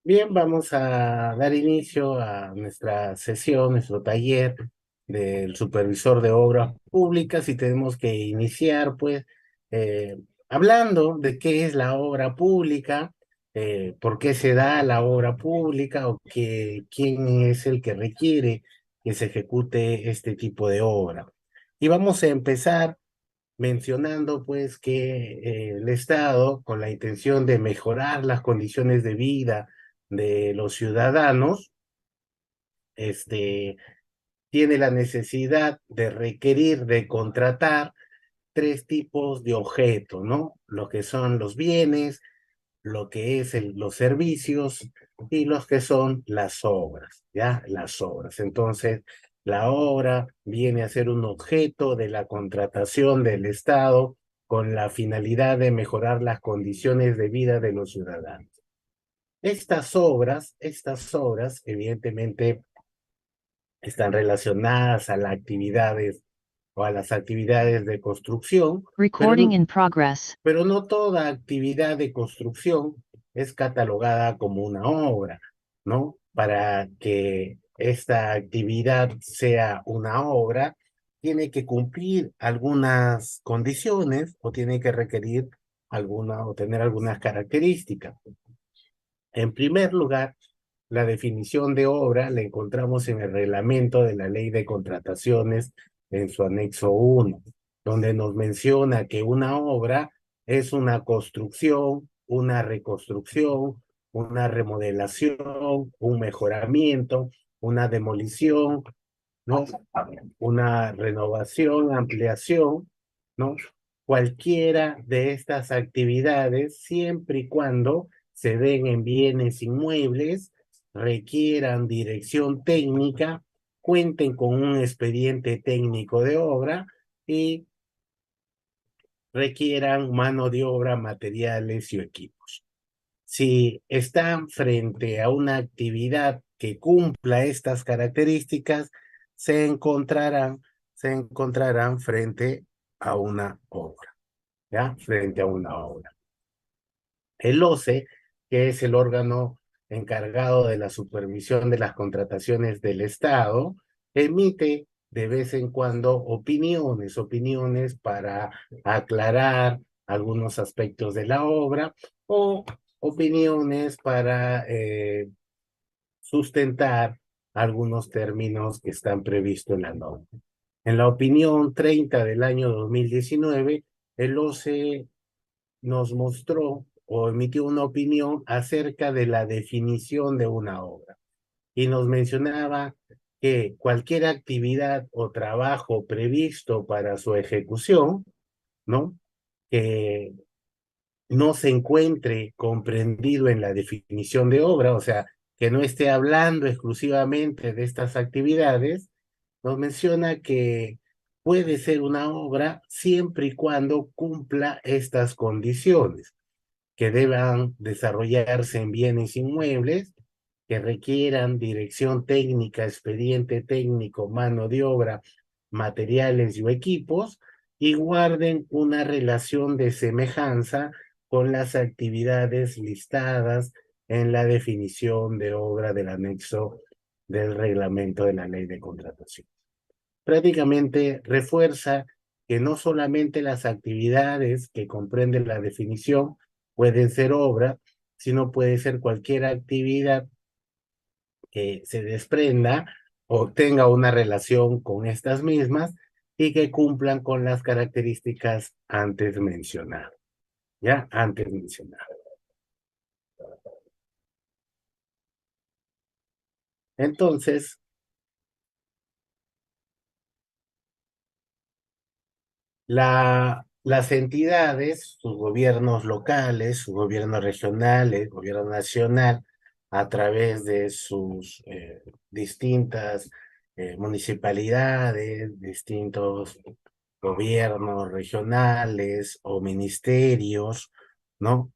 Bien, vamos a dar inicio a nuestra sesión, nuestro taller del supervisor de obras públicas y tenemos que iniciar pues eh, hablando de qué es la obra pública, por qué se da la obra pública o quién es el que requiere que se ejecute este tipo de obra. Y vamos a empezar mencionando pues que el Estado, con la intención de mejorar las condiciones de vida de los ciudadanos, este, tiene la necesidad de requerir, de contratar tres tipos de objetos, ¿no? Lo que son los bienes, lo que es los servicios y los que son las obras, ¿ya? Las obras. Entonces, la obra viene a ser un objeto de la contratación del Estado con la finalidad de mejorar las condiciones de vida de los ciudadanos. Estas obras, evidentemente, están relacionadas a las actividades o a las actividades de construcción, Recording in progress. pero no toda actividad de construcción es catalogada como una obra, ¿no? Para que esta actividad sea una obra, tiene que cumplir algunas condiciones o tiene que requerir alguna o tener algunas características. En primer lugar, la definición de obra la encontramos en el reglamento de la Ley de Contrataciones en su anexo 1, donde nos menciona que una obra es una construcción, una reconstrucción, una remodelación, un mejoramiento, una demolición, ¿no? Una renovación, ampliación, ¿no? Cualquiera de estas actividades, siempre y cuando se den en bienes inmuebles, requieran dirección técnica, cuenten con un expediente técnico de obra y requieran mano de obra, materiales y equipos. Si están frente a una actividad que cumpla estas características, se encontrarán, se encontrarán frente a una obra, ¿ya? Frente a una obra. El OCE, que es el órgano encargado de la supervisión de las contrataciones del Estado, emite de vez en cuando opiniones para aclarar algunos aspectos de la obra o opiniones para sustentar algunos términos que están previstos en la norma. En la opinión 30 del año 2019, el OCE nos mostró o emitió una opinión acerca de la definición de una obra y nos mencionaba que cualquier actividad o trabajo previsto para su ejecución, ¿no? Que no se encuentre comprendido en la definición de obra, o sea, que no esté hablando exclusivamente de estas actividades, nos menciona que puede ser una obra siempre y cuando cumpla estas condiciones, que deban desarrollarse en bienes inmuebles, que requieran dirección técnica, expediente técnico, mano de obra, materiales y equipos, y guarden una relación de semejanza con las actividades listadas en la definición de obra del anexo del reglamento de la ley de contratación. Prácticamente refuerza que no solamente las actividades que comprenden la definición pueden ser obra, sino puede ser cualquier actividad que se desprenda o tenga una relación con estas mismas y que cumplan con las características antes mencionadas, ¿ya? Antes mencionadas. Entonces, las entidades, sus gobiernos locales, sus gobiernos regionales, gobierno nacional, a través de sus distintas municipalidades, distintos gobiernos regionales o ministerios, ¿no?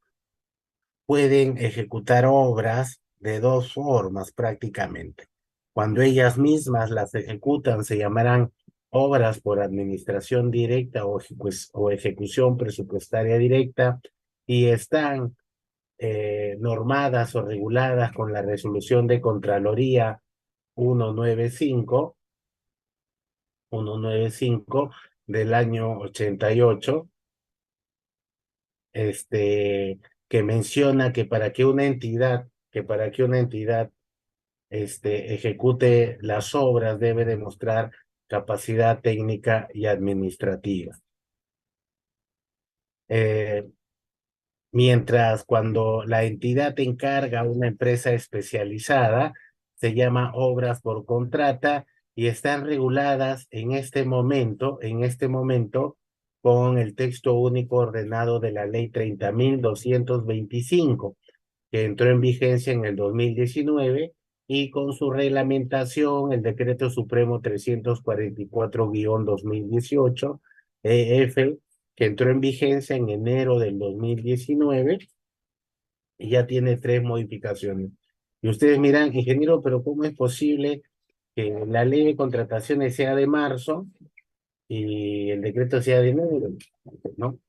Pueden ejecutar obras de dos formas prácticamente. Cuando ellas mismas las ejecutan, se llamarán obras por administración directa o ejecución presupuestaria directa y están normadas o reguladas con la resolución de Contraloría 195, 195 del año 88, que menciona que para que una entidad ejecute las obras debe demostrar capacidad técnica y administrativa. Eh, Mientras cuando la entidad encarga a una empresa especializada, se llama obras por contrata y están reguladas en este momento, con el texto único ordenado de la Ley 30.225, que entró en vigencia en el 2019, y con su reglamentación, el Decreto Supremo 344-2018, EF, que entró en vigencia en enero del 2019 y ya tiene 3 modificaciones. Y ustedes miran, ingeniero, pero ¿cómo es posible que la ley de contrataciones sea de marzo y el decreto sea de enero? ¿No?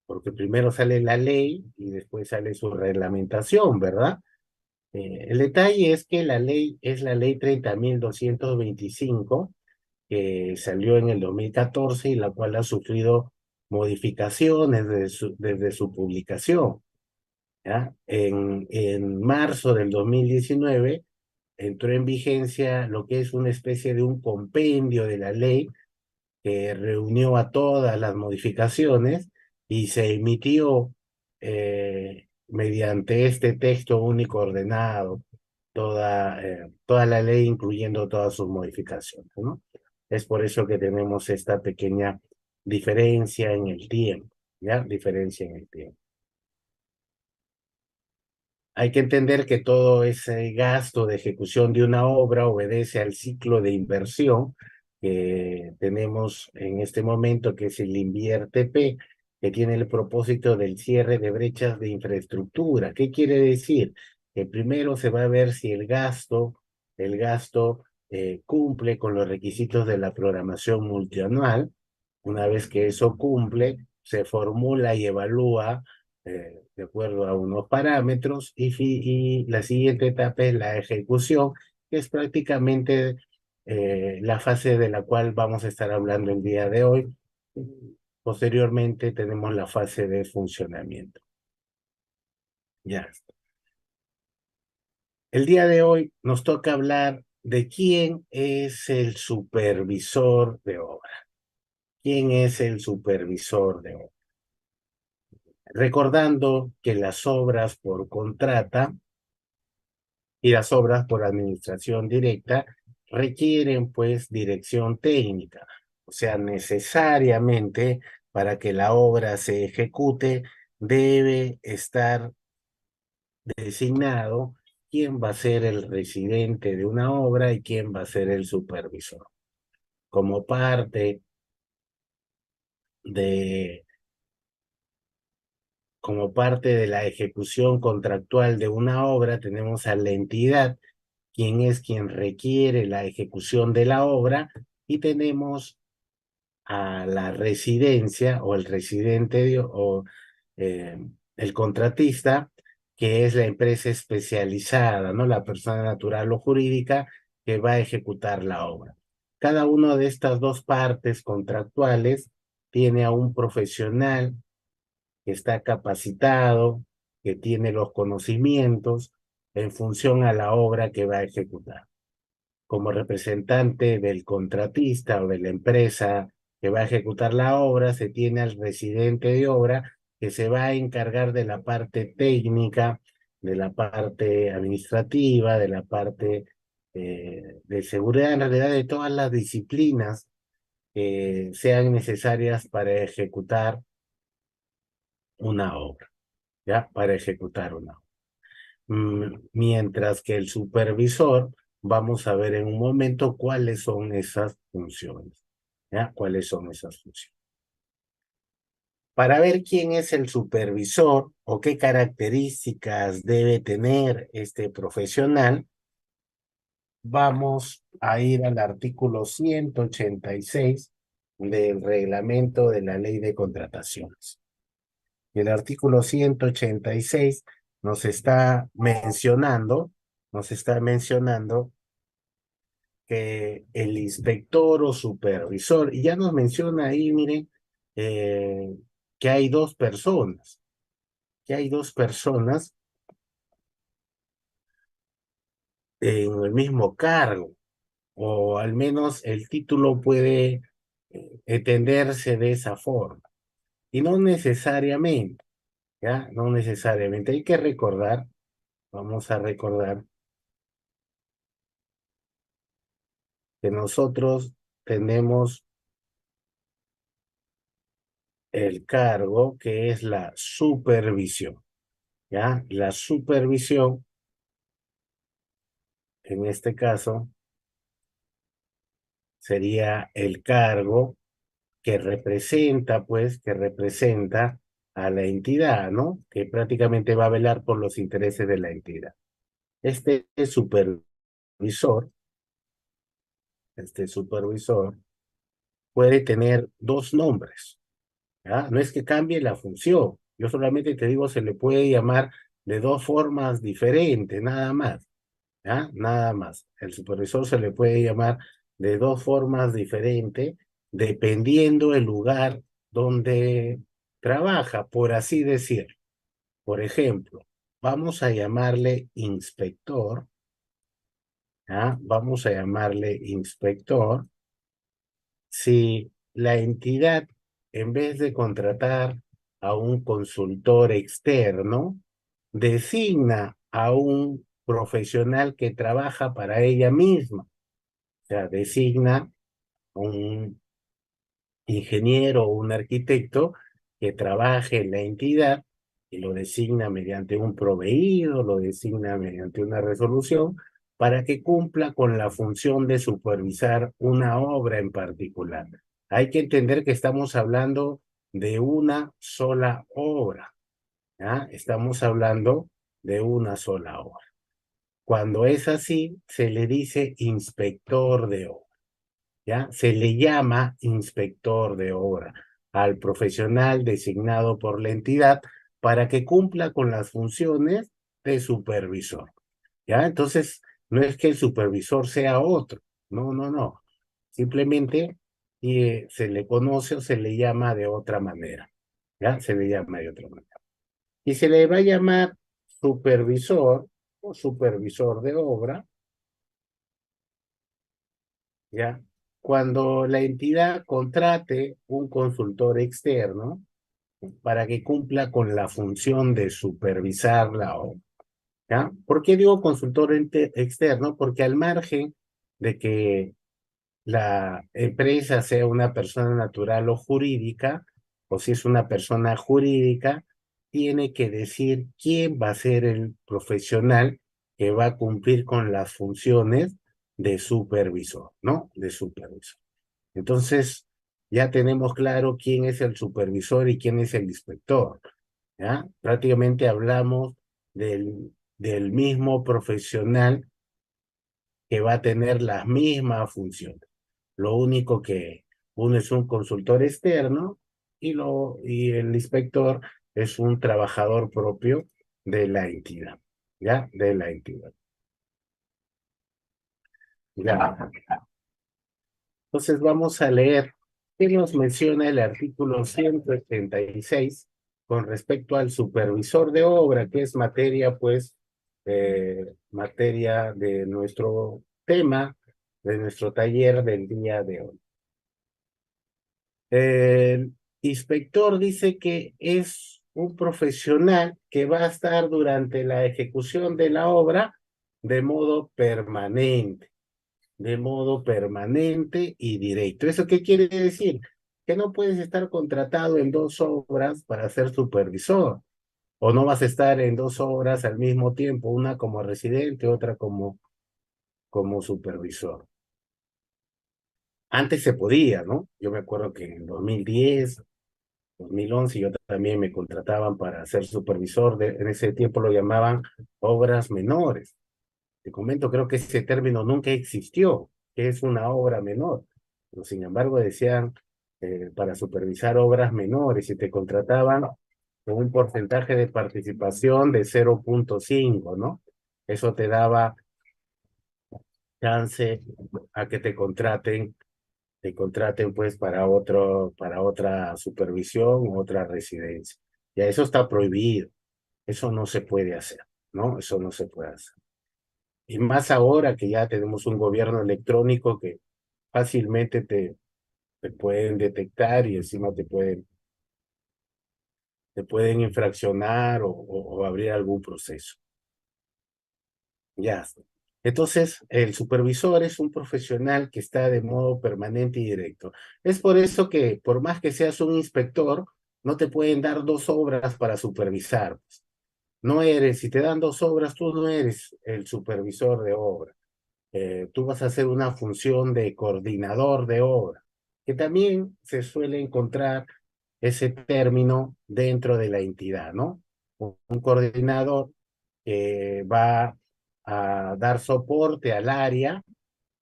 Porque primero sale la ley y después sale su reglamentación, ¿verdad? El detalle es que la ley es la ley 30.225, que salió en el 2014 y la cual ha sufrido modificaciones desde su publicación. ¿Ya? En marzo del 2019 entró en vigencia lo que es una especie de un compendio de la ley que reunió a todas las modificaciones y se emitió mediante este texto único ordenado toda la ley, incluyendo todas sus modificaciones, ¿no? Es por eso que tenemos esta pequeña diferencia en el tiempo, ¿ya? Diferencia en el tiempo. Hay que entender que todo ese gasto de ejecución de una obra obedece al ciclo de inversión que tenemos en este momento, que es el INVIERTP, que tiene el propósito del cierre de brechas de infraestructura. ¿Qué quiere decir? Que primero se va a ver si el gasto cumple con los requisitos de la programación multianual. Una vez que eso cumple, se formula y evalúa de acuerdo a unos parámetros, y la siguiente etapa es la ejecución, que es prácticamente la fase de la cual vamos a estar hablando el día de hoy. Posteriormente tenemos la fase de funcionamiento. Ya. El día de hoy nos toca hablar de quién es el supervisor de obra. ¿Quién es el supervisor de obra? Recordando que las obras por contrata y las obras por administración directa requieren pues dirección técnica. O sea, necesariamente para que la obra se ejecute debe estar designado quién va a ser el residente de una obra y quién va a ser el supervisor. Como parte de, como parte de la ejecución contractual de una obra, tenemos a la entidad, quien es quien requiere la ejecución de la obra, y tenemos a la residencia o el residente o eh, el contratista, que es la empresa especializada, ¿no? La persona natural o jurídica que va a ejecutar la obra. Cada una de estas dos partes contractuales tiene a un profesional que está capacitado, que tiene los conocimientos en función a la obra que va a ejecutar. Como representante del contratista o de la empresa que va a ejecutar la obra, se tiene al residente de obra, que se va a encargar de la parte técnica, de la parte administrativa, de la parte de seguridad, en realidad de todas las disciplinas que sean necesarias para ejecutar una obra, ¿ya? Para ejecutar una obra. Mientras que el supervisor, vamos a ver en un momento cuáles son esas funciones, ¿ya? ¿Cuáles son esas funciones? Para ver quién es el supervisor o qué características debe tener este profesional, vamos a ir al artículo 186 del reglamento de la Ley de Contrataciones. Y el artículo 186 nos está mencionando que el inspector o supervisor, y ya nos menciona ahí, miren, eh, que hay que hay dos personas en el mismo cargo, o al menos el título puede entenderse de esa forma. Y no necesariamente, ¿ya? No necesariamente. Hay que recordar, vamos a recordar que nosotros tenemos el cargo que es la supervisión, ¿ya? La supervisión, en este caso, sería el cargo que representa a la entidad, ¿no? Que prácticamente va a velar por los intereses de la entidad. Este supervisor, este supervisor puede tener dos nombres, ¿ya? No es que cambie la función. Yo solamente te digo, se le puede llamar de dos formas diferentes, nada más, ¿ya? Nada más. El supervisor se le puede llamar de dos formas diferentes, dependiendo el lugar donde trabaja, por así decir. Por ejemplo, vamos a llamarle inspector, ¿ya? Vamos a llamarle inspector si la entidad, en vez de contratar a un consultor externo, designa a un profesional que trabaja para ella misma. O sea, designa a un ingeniero o un arquitecto que trabaje en la entidad y lo designa mediante un proveído, lo designa mediante una resolución para que cumpla con la función de supervisar una obra en particular. Hay que entender que estamos hablando de una sola obra, ¿ya? Estamos hablando de una sola obra. Cuando es así, se le dice inspector de obra. ¿Ya? Se le llama inspector de obra al profesional designado por la entidad para que cumpla con las funciones de supervisor, ¿ya? Entonces, no es que el supervisor sea otro, no, no, no. Simplemente se le conoce o se le llama de otra manera, ¿ya? Se le llama de otra manera. Y se le va a llamar supervisor o supervisor de obra, ¿ya? Cuando la entidad contrate un consultor externo para que cumpla con la función de supervisar la obra, ¿ya? ¿Por qué digo consultor externo? Porque al margen de que la empresa sea una persona natural o jurídica, o si es una persona jurídica, tiene que decir quién va a ser el profesional que va a cumplir con las funciones de supervisor, ¿no? De supervisor. Entonces, ya tenemos claro quién es el supervisor y quién es el inspector, ¿ya? Prácticamente hablamos del mismo profesional que va a tener las mismas funciones. Lo único que uno es un consultor externo y el inspector es un trabajador propio de la entidad, ¿ya? De la entidad. Ya. Entonces vamos a leer qué nos menciona el artículo 186 con respecto al supervisor de obra, que es materia, pues, materia de nuestro tema, de nuestro taller del día de hoy. El inspector dice que es un profesional que va a estar durante la ejecución de la obra de modo permanente y directo. ¿Eso qué quiere decir? Que no puedes estar contratado en dos obras para ser supervisor, o no vas a estar en dos obras al mismo tiempo, una como residente, otra como supervisor. Antes se podía, ¿no? Yo me acuerdo que en 2010, 2011 yo también me contrataban para ser supervisor, en ese tiempo lo llamaban obras menores. Te comento, creo que ese término nunca existió, que es una obra menor. Pero sin embargo decían para supervisar obras menores y te contrataban con un porcentaje de participación de 0,5, ¿no? Eso te daba chance a que te contraten pues para otra supervisión, otra residencia. Ya eso está prohibido, eso no se puede hacer, ¿no? Eso no se puede hacer. Y más ahora que ya tenemos un gobierno electrónico que fácilmente te pueden detectar y encima te pueden infraccionar o abrir algún proceso. Ya. Entonces, el supervisor es un profesional que está de modo permanente y directo. Es por eso que, por más que seas un inspector, no te pueden dar dos obras para supervisar. No eres, si te dan dos obras, tú no eres el supervisor de obra. Tú vas a hacer una función de coordinador de obra, que también se suele encontrar ese término dentro de la entidad, ¿no? Un coordinador va a dar soporte al área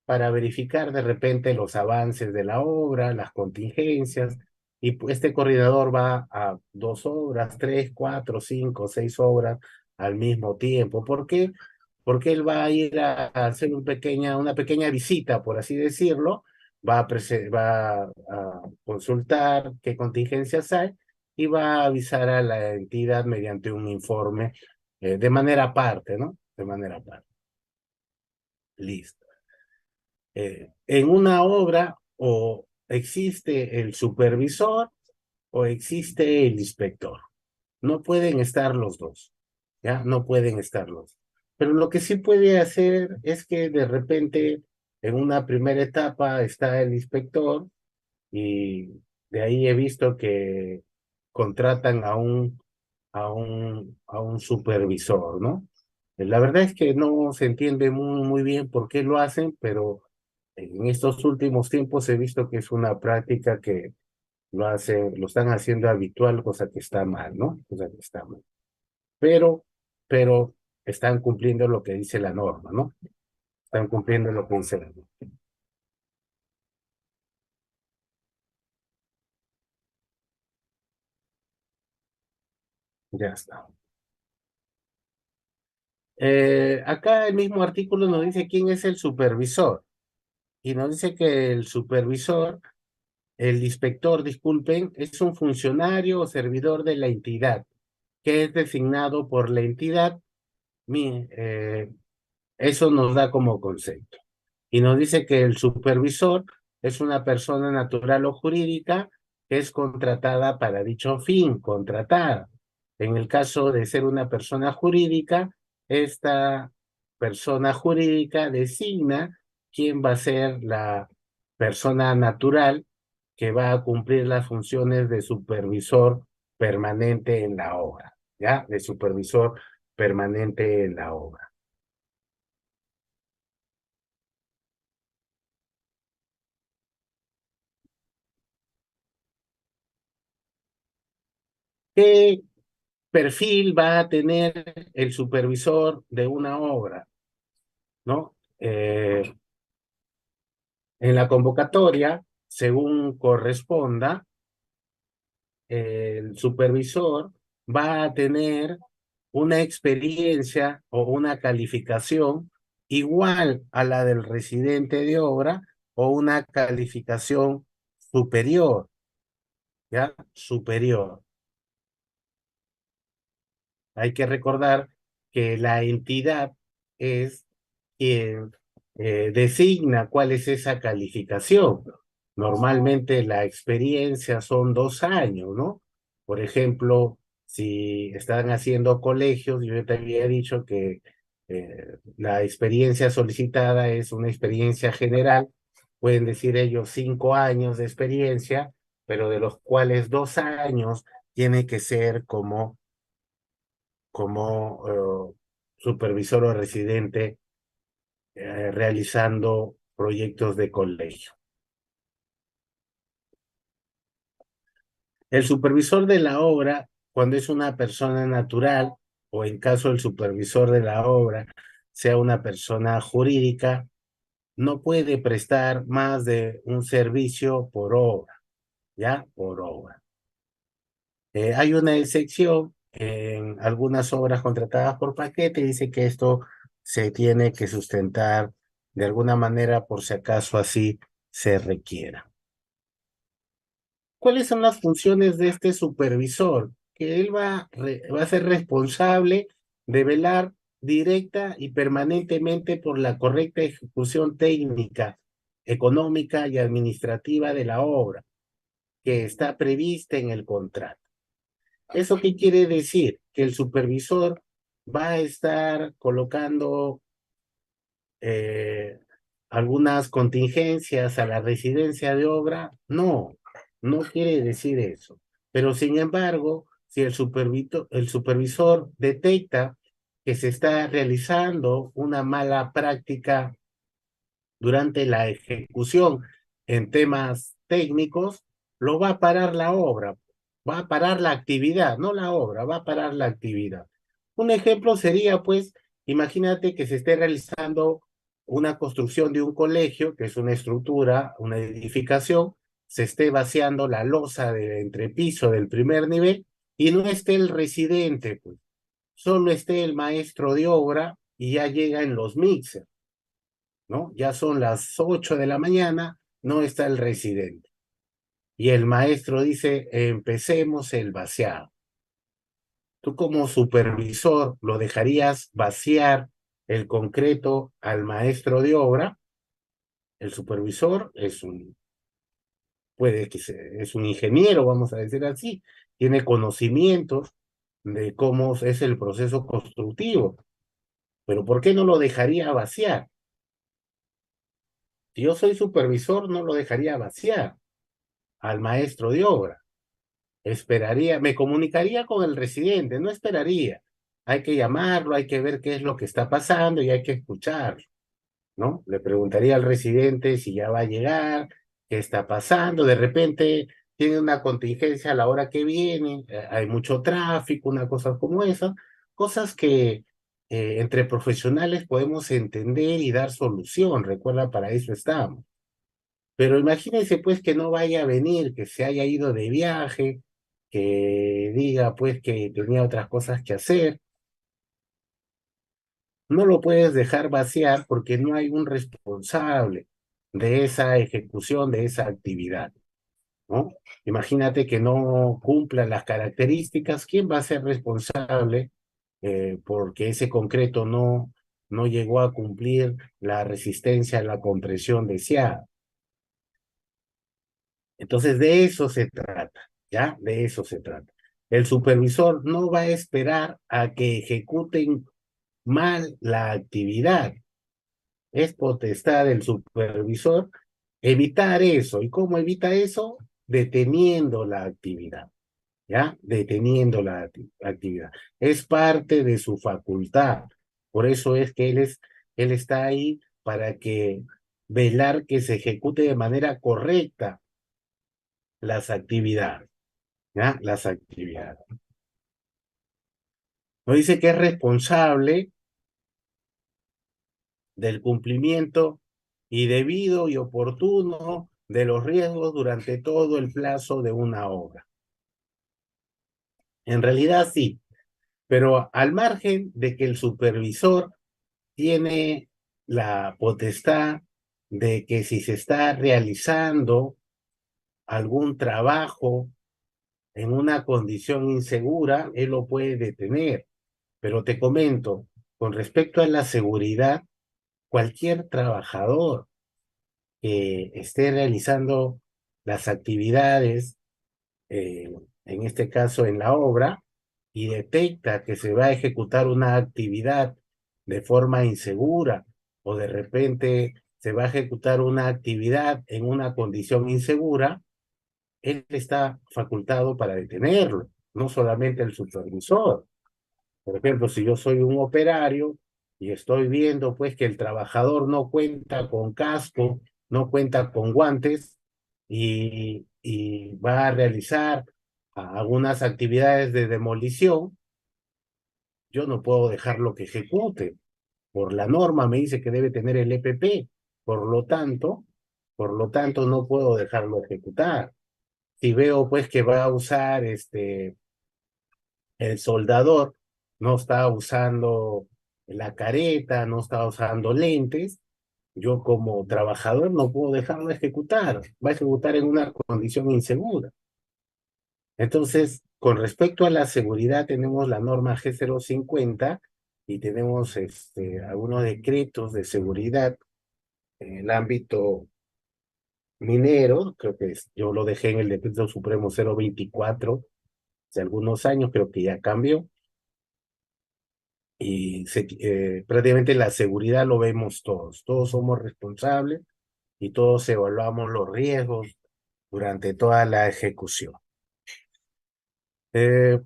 para verificar de repente los avances de la obra, las contingencias, y este coordinador va a dos obras, tres, cuatro, cinco, seis obras al mismo tiempo. ¿Por qué? Porque él va a ir a hacer una pequeña visita, por así decirlo, va a consultar qué contingencias hay y va a avisar a la entidad mediante un informe de manera aparte, ¿no? De manera aparte. Listo. En una obra o existe el supervisor o existe el inspector. No pueden estar los dos, ¿ya? No pueden estar los dos. Pero lo que sí puede hacer es que de repente en una primera etapa está el inspector y de ahí he visto que contratan a un supervisor, ¿no? La verdad es que no se entiende muy bien por qué lo hacen, pero en estos últimos tiempos he visto que es una práctica que lo están haciendo habitual, cosa que está mal, ¿no? Cosa que está mal. Pero, pero están cumpliendo lo que dice la norma, ¿no? Están cumpliendo lo que dice la norma. Ya está. Acá el mismo artículo nos dice quién es el supervisor y nos dice que el supervisor, el inspector, disculpen, es un funcionario o servidor de la entidad que es designado por la entidad. Mi, Eso nos da como concepto. Y nos dice que el supervisor es una persona natural o jurídica que es contratada para dicho fin, contratada. En el caso de ser una persona jurídica, esta persona jurídica designa quién va a ser la persona natural que va a cumplir las funciones de supervisor permanente en la obra, ¿ya? De supervisor permanente en la obra. ¿Qué perfil va a tener el supervisor de una obra? ¿No? En la convocatoria, según corresponda, el supervisor va a tener una experiencia o una calificación igual a la del residente de obra o una calificación superior, ¿ya? Superior. Hay que recordar que la entidad es quien designa cuál es esa calificación. Normalmente la experiencia son 2 años, ¿no? Por ejemplo, si están haciendo colegios, yo te había dicho que la experiencia solicitada es una experiencia general, pueden decir ellos 5 años de experiencia, pero de los cuales 2 años tiene que ser como supervisor o residente realizando proyectos de colegio. El supervisor de la obra, cuando es una persona natural, o en caso el supervisor de la obra sea una persona jurídica, no puede prestar más de un servicio por obra, ¿ya? Por obra. Hay una excepción en algunas obras contratadas por paquete, dice que esto se tiene que sustentar de alguna manera por si acaso así se requiera. ¿Cuáles son las funciones de este supervisor? Que él va a ser responsable de velar directa y permanentemente por la correcta ejecución técnica, económica y administrativa de la obra que está prevista en el contrato. ¿Eso qué quiere decir? Que el supervisor va a estar colocando eh, algunas contingencias a la residencia de obra. No, no quiere decir eso. Pero sin embargo, si el supervisor detecta que se está realizando una mala práctica durante la ejecución en temas técnicos, lo va a parar la obra, va a parar la actividad, no la obra, va a parar la actividad. Un ejemplo sería, pues, imagínate que se esté realizando una construcción de un colegio, que es una estructura, una edificación, se esté vaciando la losa del entrepiso del primer nivel y no esté el residente, pues, solo esté el maestro de obra y ya llega en los mixers, ¿no? Ya son las 8 de la mañana, no está el residente. Y el maestro dice, empecemos el vaciado. Tú como supervisor lo dejarías vaciar el concreto al maestro de obra. El supervisor puede que es un ingeniero, vamos a decir así, tiene conocimientos de cómo es el proceso constructivo. Pero ¿por qué no lo dejaría vaciar? Si yo soy supervisor, no lo dejaría vaciar al maestro de obra. Esperaría, me comunicaría con el residente, no esperaría. Hay que llamarlo, hay que ver qué es lo que está pasando y hay que escucharlo, ¿no? Le preguntaría al residente si ya va a llegar, qué está pasando. De repente tiene una contingencia a la hora que viene, hay mucho tráfico, una cosa como esa, cosas que entre profesionales podemos entender y dar solución. Recuerda, para eso estamos. Pero imagínense pues que no vaya a venir, que se haya ido de viaje, que diga pues que tenía otras cosas que hacer. No lo puedes dejar vaciar porque no hay un responsable de esa ejecución, de esa actividad, ¿no? Imagínate que no cumpla las características, ¿quién va a ser responsable porque ese concreto no llegó a cumplir la resistencia a la compresión deseada? Entonces, de eso se trata, ¿ya? De eso se trata. El supervisor no va a esperar a que ejecuten mal la actividad. Es potestad del supervisor evitar eso. ¿Y cómo evita eso? Deteniendo la actividad, ¿ya? Deteniendo la actividad. Es parte de su facultad. Por eso es que él está ahí para que velar que se ejecute de manera correcta las actividades. ¿Ya? Las actividades. Nos dice que es responsable del cumplimiento y debido y oportuno de los riesgos durante todo el plazo de una obra. En realidad sí, pero al margen de que el supervisor tiene la potestad de que si se está realizando algún trabajo en una condición insegura, él lo puede detener. Pero te comento, con respecto a la seguridad, cualquier trabajador que esté realizando las actividades, en este caso en la obra, y detecta que se va a ejecutar una actividad de forma insegura o de repente se va a ejecutar una actividad en una condición insegura, él está facultado para detenerlo, no solamente el supervisor. Por ejemplo, si yo soy un operario y estoy viendo pues que el trabajador no cuenta con casco, no cuenta con guantes y va a realizar algunas actividades de demolición, yo no puedo dejarlo que ejecute. Por la norma me dice que debe tener el EPP, por lo tanto, por lo tanto no puedo dejarlo ejecutar. Si veo pues que va a usar El soldador no está usando la careta, no está usando lentes. Yo como trabajador no puedo dejarlo de ejecutar, va a ejecutar en una condición insegura. Entonces, con respecto a la seguridad, tenemos la norma G050 y tenemos algunos decretos de seguridad en el ámbito minero. Creo que yo lo dejé en el decreto supremo 024 hace algunos años, creo que ya cambió. Y prácticamente la seguridad lo vemos todos, todos somos responsables y todos evaluamos los riesgos durante toda la ejecución. Eh,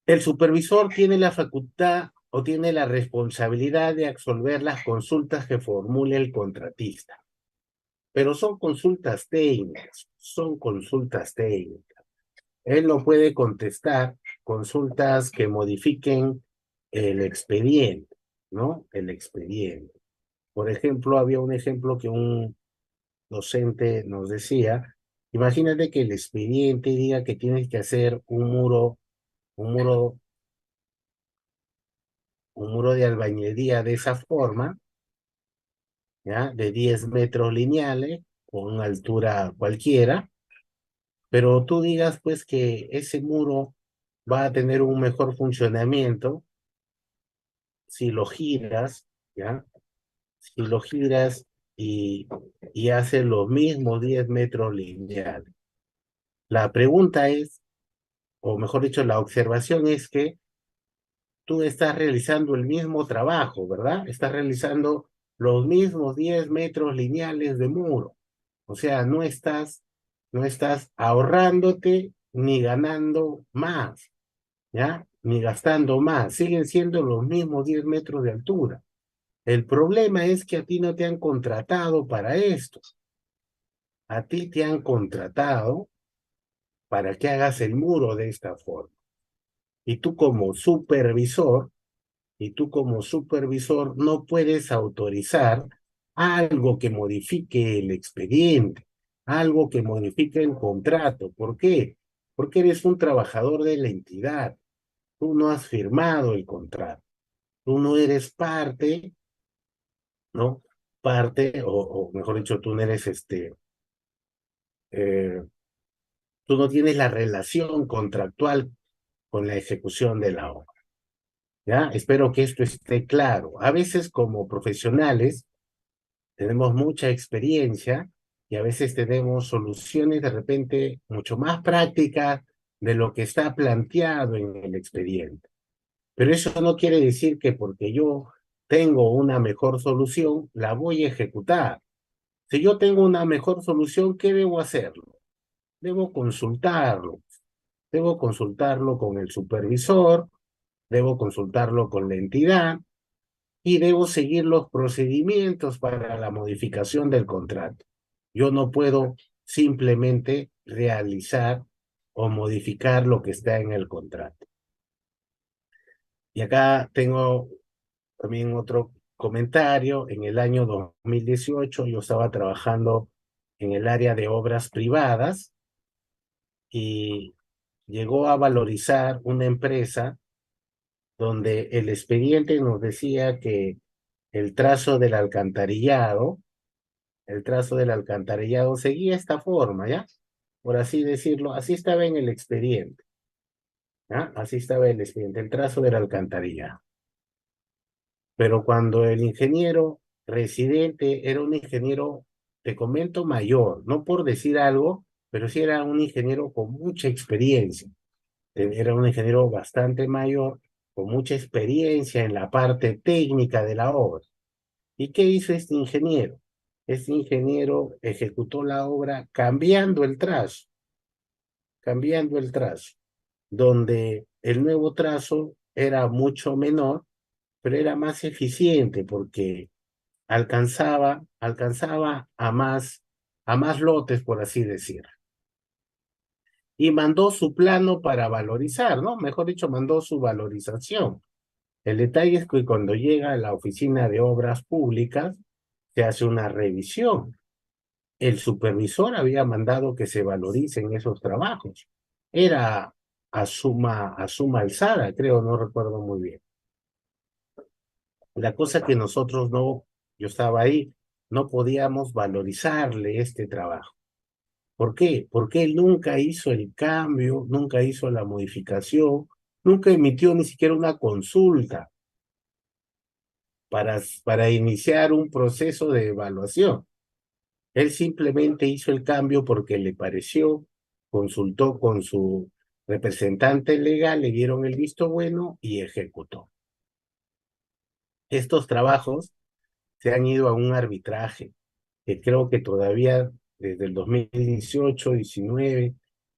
el supervisor tiene la facultad o tiene la responsabilidad de absolver las consultas que formule el contratista, pero son consultas técnicas, son consultas técnicas. Él no puede contestar consultas que modifiquen el expediente, ¿no? El expediente. Por ejemplo, había un ejemplo que un docente nos decía: imagínate que el expediente diga que tienes que hacer un muro, un muro de albañilería de esa forma, ¿ya? De 10 metros lineales, con una altura cualquiera, pero tú digas pues que ese muro va a tener un mejor funcionamiento si lo giras, ¿ya? Si lo giras y, y hace los mismos 10 metros lineales. La pregunta es, o mejor dicho, la observación es que tú estás realizando el mismo trabajo, ¿verdad? Estás realizando los mismos 10 metros lineales de muro. O sea, no estás ahorrándote ni ganando más, ¿ya? Ni gastando más. Siguen siendo los mismos 10 metros de altura. El problema es que a ti no te han contratado para esto. A ti te han contratado para que hagas el muro de esta forma. Y tú como supervisor, y tú como supervisor no puedes autorizar algo que modifique el expediente, algo que modifique el contrato. ¿Por qué? Porque eres un trabajador de la entidad. Tú no has firmado el contrato. Tú no eres parte, ¿no? Parte, o mejor dicho, tú no eres eh, tú no tienes la relación contractual con la ejecución de la obra. ¿Ya? Espero que esto esté claro. A veces como profesionales tenemos mucha experiencia y a veces tenemos soluciones de repente mucho más prácticas de lo que está planteado en el expediente. Pero eso no quiere decir que porque yo tengo una mejor solución, la voy a ejecutar. Si yo tengo una mejor solución, ¿qué debo hacerlo? Debo consultarlo. Debo consultarlo con el supervisor, debo consultarlo con la entidad y debo seguir los procedimientos para la modificación del contrato. Yo no puedo simplemente realizar o modificar lo que está en el contrato. Y acá tengo también otro comentario. En el año 2018 yo estaba trabajando en el área de obras privadas y llegó a valorizar una empresa donde el expediente nos decía que el trazo del alcantarillado, el trazo del alcantarillado seguía esta forma, ¿ya? Por así decirlo, así estaba en el expediente, ¿ya? Así estaba el expediente, el trazo del alcantarillado. Pero cuando el ingeniero residente era un ingeniero, te comento, mayor, no por decir algo, pero sí era un ingeniero con mucha experiencia. Era un ingeniero bastante mayor, con mucha experiencia en la parte técnica de la obra. ¿Y qué hizo este ingeniero? Este ingeniero ejecutó la obra cambiando el trazo, donde el nuevo trazo era mucho menor, pero era más eficiente porque alcanzaba a más lotes, por así decir. Y mandó su plano para valorizar, ¿no? Mejor dicho, mandó su valorización. El detalle es que cuando llega a la oficina de obras públicas, se hace una revisión. El supervisor había mandado que se valoricen esos trabajos. Era a suma alzada, creo, no recuerdo muy bien. La cosa que nosotros no, yo estaba ahí, no podíamos valorizarle este trabajo. ¿Por qué? Porque él nunca hizo el cambio, nunca hizo la modificación, nunca emitió ni siquiera una consulta para iniciar un proceso de evaluación. Él simplemente hizo el cambio porque le pareció, consultó con su representante legal, le dieron el visto bueno y ejecutó. Estos trabajos se han ido a un arbitraje que creo que todavía desde el 2018, 19,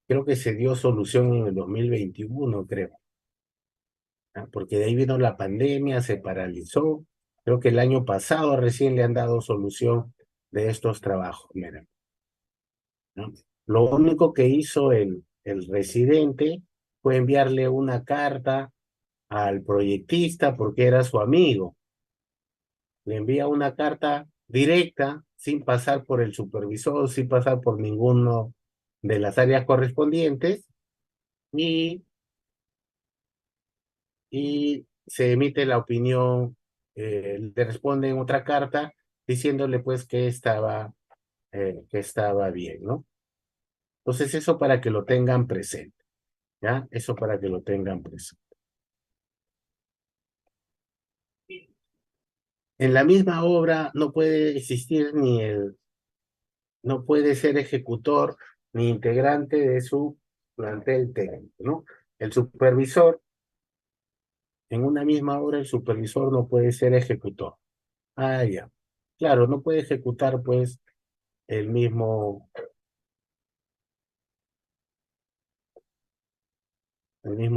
creo que se dio solución en el 2021, creo, ¿ah? Porque de ahí vino la pandemia, se paralizó. Creo que el año pasado recién le han dado solución de estos trabajos, mira, ¿no? Lo único que hizo el residente fue enviarle una carta al proyectista porque era su amigo. Le envía una carta directa, sin pasar por el supervisor, sin pasar por ninguno de las áreas correspondientes, y, y se emite la opinión, le responde en otra carta diciéndole pues que estaba bien, ¿no? Entonces eso para que lo tengan presente, ¿ya? Eso para que lo tengan presente. En la misma obra no puede existir no puede ser ejecutor ni integrante de su plantel técnico, ¿no? El supervisor, en una misma obra, el supervisor no puede ser ejecutor. Ah, ya. Claro, no puede ejecutar, pues, el mismo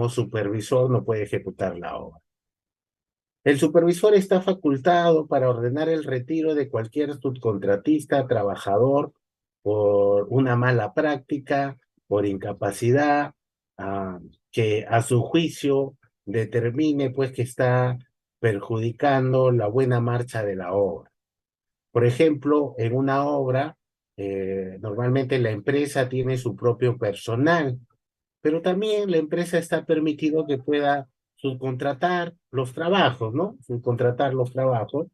supervisor no puede ejecutar la obra. El supervisor está facultado para ordenar el retiro de cualquier subcontratista, trabajador, por una mala práctica, por incapacidad, que a su juicio determine pues que está perjudicando la buena marcha de la obra. Por ejemplo, en una obra, normalmente la empresa tiene su propio personal, pero también la empresa está permitido que pueda subcontratar los trabajos, ¿no? Subcontratar los trabajos.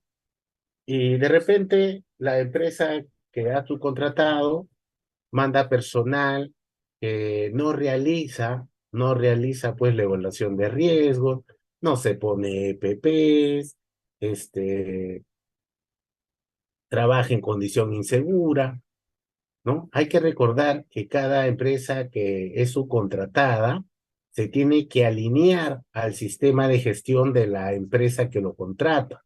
Y de repente la empresa que ha subcontratado manda personal que no realiza pues la evaluación de riesgos, no se pone EPPs, trabaja en condición insegura, ¿no? Hay que recordar que cada empresa que es subcontratada se tiene que alinear al sistema de gestión de la empresa que lo contrata,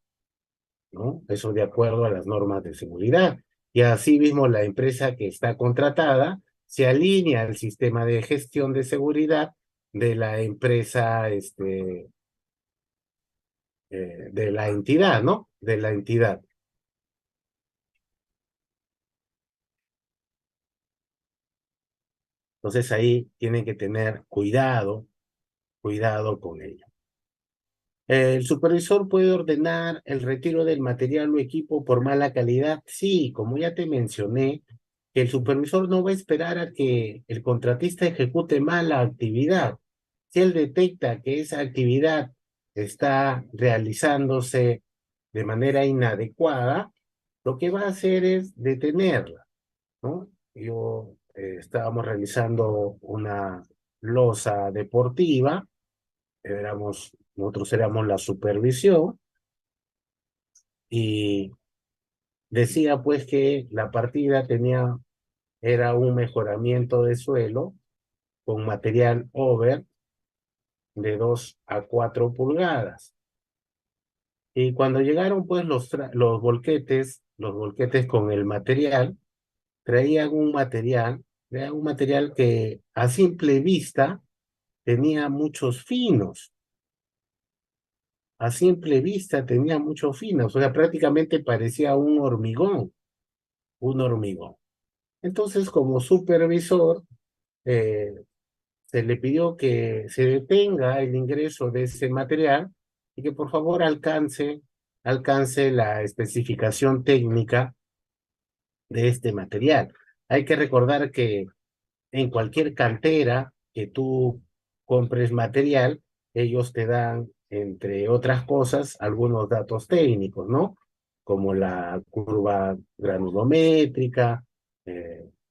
¿no? Eso de acuerdo a las normas de seguridad. Y asimismo, la empresa que está contratada se alinea al sistema de gestión de seguridad de la empresa, de la entidad, ¿no? De la entidad. Entonces ahí tienen que tener cuidado con ello. ¿El supervisor puede ordenar el retiro del material o equipo por mala calidad? Sí, como ya te mencioné, el supervisor no va a esperar a que el contratista ejecute mal la actividad. Si él detecta que esa actividad está realizándose de manera inadecuada, lo que va a hacer es detenerla, ¿no? Estábamos realizando una losa deportiva, nosotros éramos la supervisión y decía pues que la partida era un mejoramiento de suelo con material over de 2 a 4 pulgadas. Y cuando llegaron pues los volquetes con el material, traían un material que a simple vista tenía muchos finos, a simple vista tenía muchos finos, o sea, prácticamente parecía un hormigón. Entonces, como supervisor, eh, se le pidió que se detenga el ingreso de ese material y que por favor alcance la especificación técnica de este material. Hay que recordar que en cualquier cantera que tú compres material, ellos te dan, entre otras cosas, algunos datos técnicos, ¿no? Como la curva granulométrica,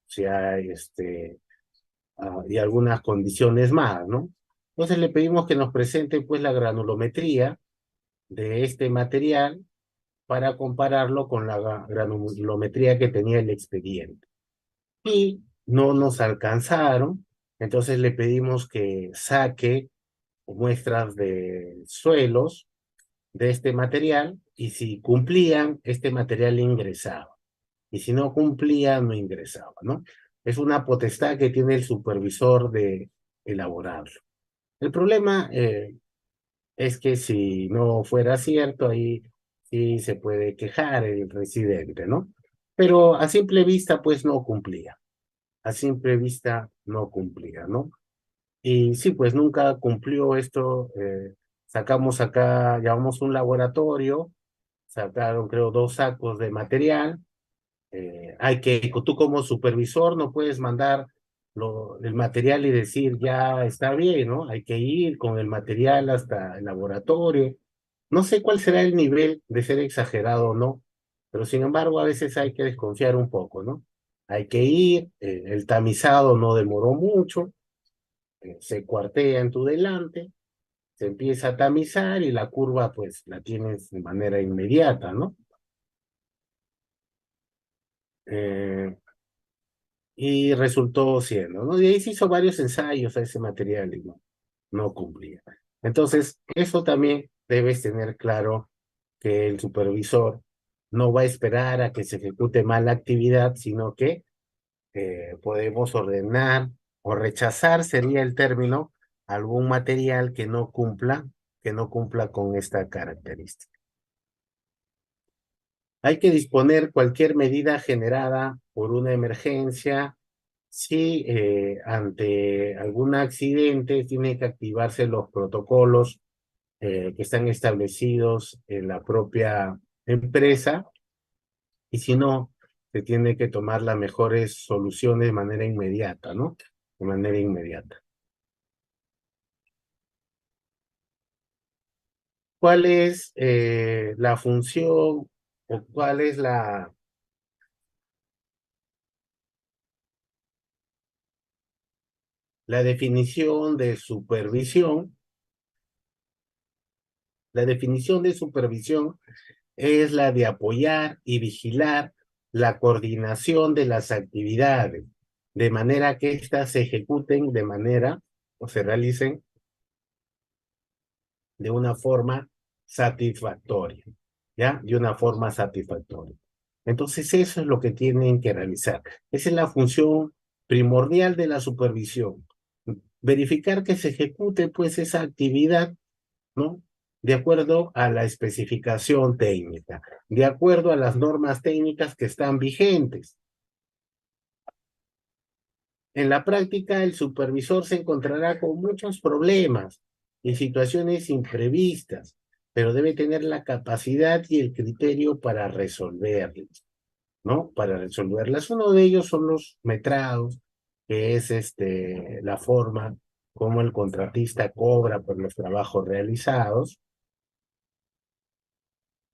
si hay y algunas condiciones más, ¿no? Entonces le pedimos que nos presente pues la granulometría de este material para compararlo con la granulometría que tenía el expediente. Y no nos alcanzaron, entonces le pedimos que saque muestras de suelos de este material y si cumplían, este material ingresaba. Y si no cumplía, no ingresaba, ¿no? Es una potestad que tiene el supervisor de elaborarlo. El problema es que si no fuera cierto, ahí sí se puede quejar el residente, ¿no? Pero a simple vista, pues no cumplía. A simple vista no cumplía, ¿no? Y sí, pues nunca cumplió esto. Sacamos acá, llamamos un laboratorio, sacaron creo 2 sacos de material. Tú como supervisor no puedes mandar el material y decir ya está bien, ¿no? Hay que ir con el material hasta el laboratorio. No sé cuál será el nivel de ser exagerado o no, pero sin embargo a veces hay que desconfiar un poco, ¿no? Hay que ir, el tamizado no demoró mucho, se cuartea en tu delante, se empieza a tamizar y la curva pues la tienes de manera inmediata, ¿no? Eh, y resultó siendo, ¿no? Y ahí se hizo varios ensayos a ese material y no cumplía. Entonces, eso también debes tener claro que el supervisor no va a esperar a que se ejecute mal la actividad, sino que podemos ordenar o rechazar, sería el término, algún material que no cumpla con esta característica. Hay que disponer cualquier medida generada por una emergencia. Si ante algún accidente tienen que activarse los protocolos que están establecidos en la propia empresa y si no, se tiene que tomar las mejores soluciones de manera inmediata, ¿no? De manera inmediata. ¿Cuál es la función o cuál es la definición de supervisión? La definición de supervisión es la de apoyar y vigilar la coordinación de las actividades, de manera que éstas se ejecuten de manera o se realicen de una forma satisfactoria, ¿ya? De una forma satisfactoria. Entonces, eso es lo que tienen que realizar. Esa es la función primordial de la supervisión. Verificar que se ejecute, pues, esa actividad, ¿no? De acuerdo a la especificación técnica, de acuerdo a las normas técnicas que están vigentes. En la práctica, el supervisor se encontrará con muchos problemas y situaciones imprevistas, pero debe tener la capacidad y el criterio para resolverlas, ¿no? Para resolverlas. Uno de ellos son los metrados, que es la forma como el contratista cobra por los trabajos realizados.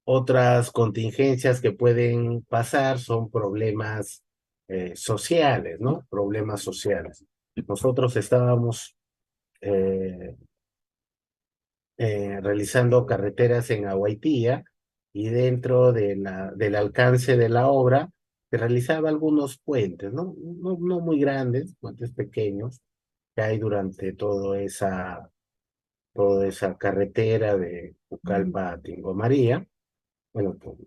Otras contingencias que pueden pasar son problemas sociales, ¿no? Problemas sociales. Nosotros estábamos eh, realizando carreteras en Aguaitía y dentro del alcance de la obra se realizaba algunos puentes, ¿no? No muy grandes, puentes pequeños que hay durante toda esa carretera de Pucallpa a Tingo María. Bueno, pues,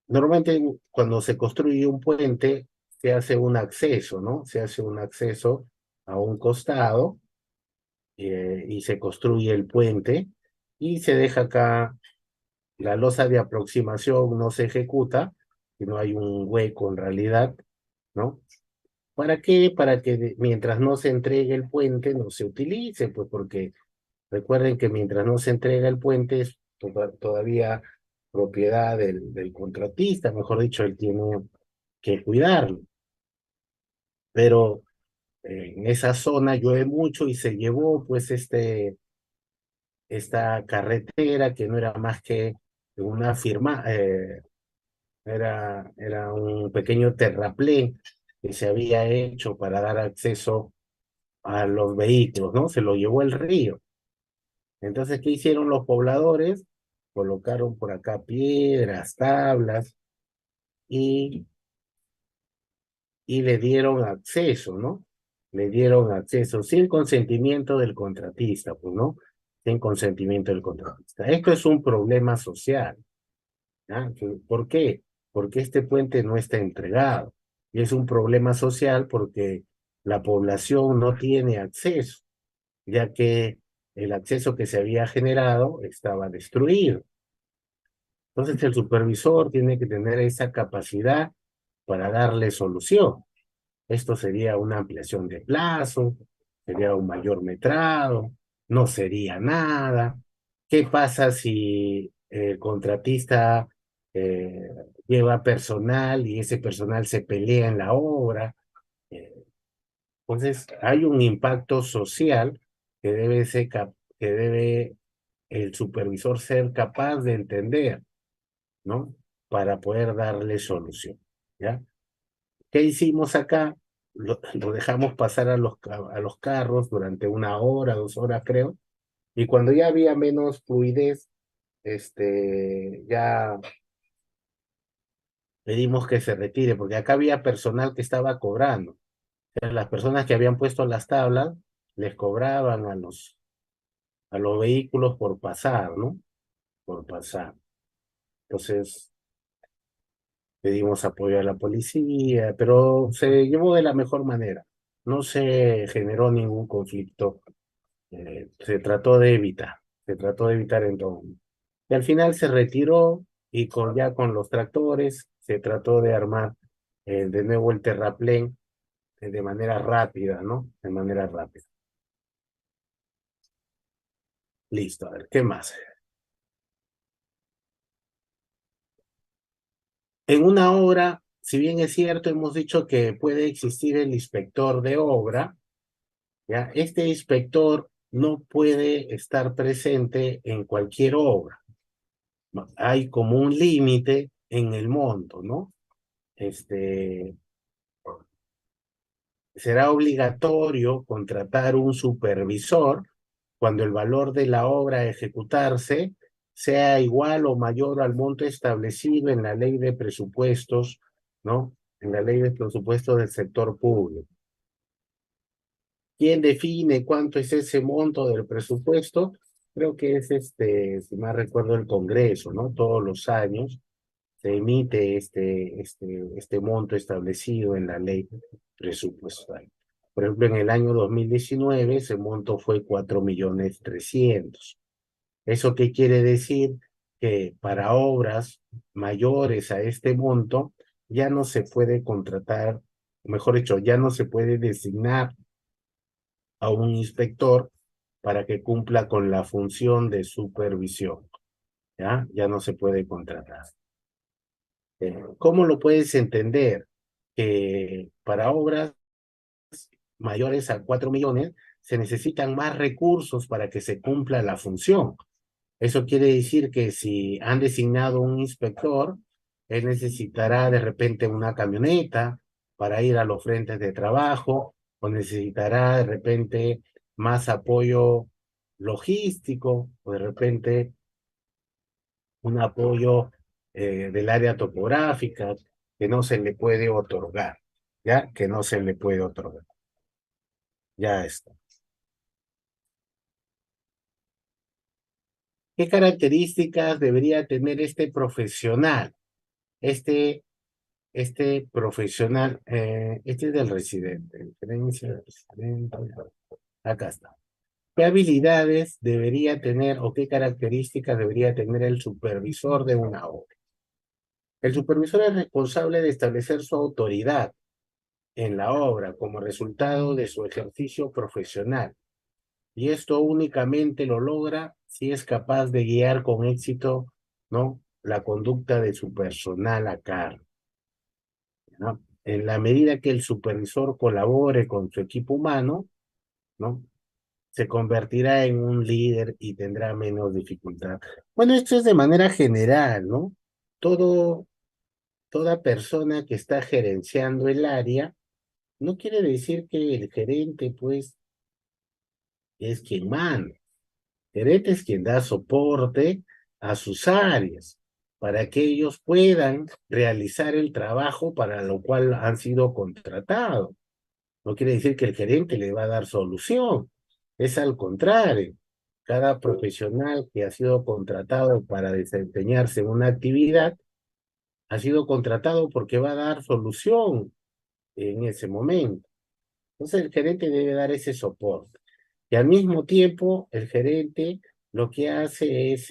normalmente cuando se construye un puente, se hace un acceso, ¿no? Se hace un acceso a un costado y se construye el puente y se deja acá la losa de aproximación, no se ejecuta, no hay un hueco en realidad, ¿no? ¿Para qué? Para que mientras no se entregue el puente no se utilice, pues porque recuerden que mientras no se entrega el puente es todavía propiedad del contratista, mejor dicho, él tiene que cuidarlo. Pero En esa zona llueve mucho y se llevó pues esta carretera que no era más que una firma, era un pequeño terraplén que se había hecho para dar acceso a los vehículos, ¿no? Se lo llevó el río. Entonces, ¿qué hicieron los pobladores? Colocaron por acá piedras, tablas y, y le dieron acceso, ¿no? Le dieron acceso sin consentimiento del contratista, pues, ¿no? Sin consentimiento del contratista. Esto es un problema social. ¿Ya? ¿Por qué? Porque este puente no está entregado. Y es un problema social porque la población no tiene acceso, ya que el acceso que se había generado estaba destruido. Entonces el supervisor tiene que tener esa capacidad para darle solución. Esto sería una ampliación de plazo, sería un mayor metrado, no sería nada. ¿Qué pasa si el contratista eh, lleva personal y ese personal se pelea en la obra? Eh, entonces, hay un impacto social que que debe el supervisor ser capaz de entender, ¿no? Para poder darle solución, ¿ya? ¿Qué hicimos acá? Lo dejamos pasar a a los carros durante una hora, 2 horas, creo, y cuando ya había menos fluidez, ya pedimos que se retire, porque acá había personal que estaba cobrando. O sea, las personas que habían puesto las tablas les cobraban a los vehículos por pasar, ¿no? Por pasar. Entonces, pedimos apoyo a la policía, pero se llevó de la mejor manera. No se generó ningún conflicto. Se trató de evitar entonces. Y al final se retiró y ya con los tractores se trató de armar de nuevo el terraplén de manera rápida, ¿no? De manera rápida. Listo, a ver, ¿qué más? En una obra, si bien es cierto, hemos dicho que puede existir el inspector de obra, ¿ya? Este inspector no puede estar presente en cualquier obra. Hay como un límite en el monto, ¿no? Este, será obligatorio contratar un supervisor cuando el valor de la obra a ejecutarse sea igual o mayor al monto establecido en la ley de presupuestos, ¿no? En la ley de presupuestos del sector público. ¿Quién define cuánto es ese monto del presupuesto? Creo que es si mal recuerdo, el Congreso, ¿no? Todos los años se emite este monto establecido en la ley presupuestal. Por ejemplo, en el año 2019 ese monto fue 4.300.000. ¿Eso qué quiere decir? Que para obras mayores a este monto ya no se puede contratar, mejor dicho, ya no se puede designar a un inspector para que cumpla con la función de supervisión. ¿Ya? Ya no se puede contratar. ¿Cómo lo puedes entender? Que para obras mayores a 4 millones se necesitan más recursos para que se cumpla la función. Eso quiere decir que si han designado un inspector, él necesitará de repente una camioneta para ir a los frentes de trabajo o necesitará de repente más apoyo logístico o de repente un apoyo del área topográfica que no se le puede otorgar, ¿ya? Que no se le puede otorgar. Ya está. ¿Qué características debería tener este profesional? Este, este profesional, este es del residente, diferencia del residente. Acá está. ¿Qué habilidades debería tener o qué características debería tener el supervisor de una obra? El supervisor es responsable de establecer su autoridad en la obra como resultado de su ejercicio profesional. Y esto únicamente lo logra si es capaz de guiar con éxito, ¿no? La conducta de su personal a cargo, ¿no? en la medida que el supervisor colabore con su equipo humano, ¿no? Se convertirá en un líder y tendrá menos dificultad. Bueno, esto es de manera general, ¿no? Todo, toda persona que está gerenciando el área, no quiere decir que el gerente, pues, es quien manda. El gerente es quien da soporte a sus áreas para que ellos puedan realizar el trabajo para lo cual han sido contratados. No quiere decir que el gerente le va a dar solución. Es al contrario. Cada profesional que ha sido contratado para desempeñarse en una actividad ha sido contratado porque va a dar solución en ese momento. Entonces el gerente debe dar ese soporte. Y al mismo tiempo, el gerente lo que hace es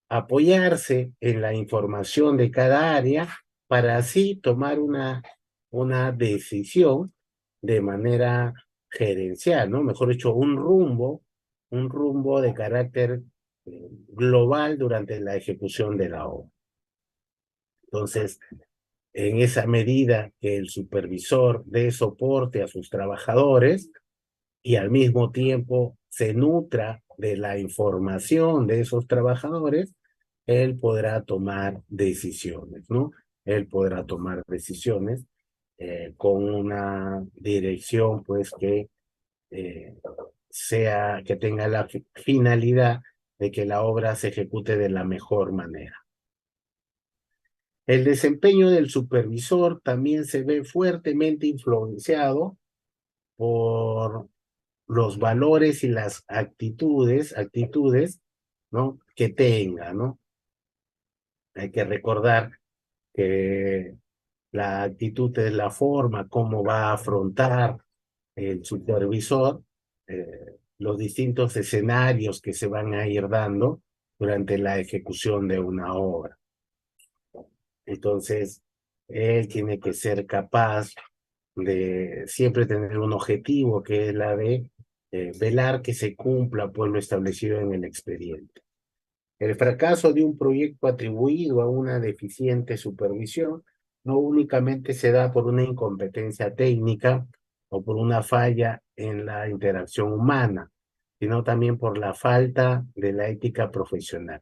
apoyarse en la información de cada área para así tomar una decisión de manera gerencial, ¿no? Mejor dicho, un rumbo de carácter global durante la ejecución de la obra. Entonces, en esa medida que el supervisor dé soporte a sus trabajadores y al mismo tiempo se nutra de la información de esos trabajadores, él podrá tomar decisiones, ¿no? Él podrá tomar decisiones con una dirección, pues, eh, que tenga la finalidad de que la obra se ejecute de la mejor manera. El desempeño del supervisor también se ve fuertemente influenciado por los valores y las actitudes, ¿no? Que tenga, ¿no? Hay que recordar que la actitud es la forma como va a afrontar el supervisor los distintos escenarios que se van a ir dando durante la ejecución de una obra. Entonces, él tiene que ser capaz de siempre tener un objetivo que es la de velar que se cumpla pues lo establecido en el expediente. El fracaso de un proyecto atribuido a una deficiente supervisión no únicamente se da por una incompetencia técnica o por una falla en la interacción humana, sino también por la falta de la ética profesional.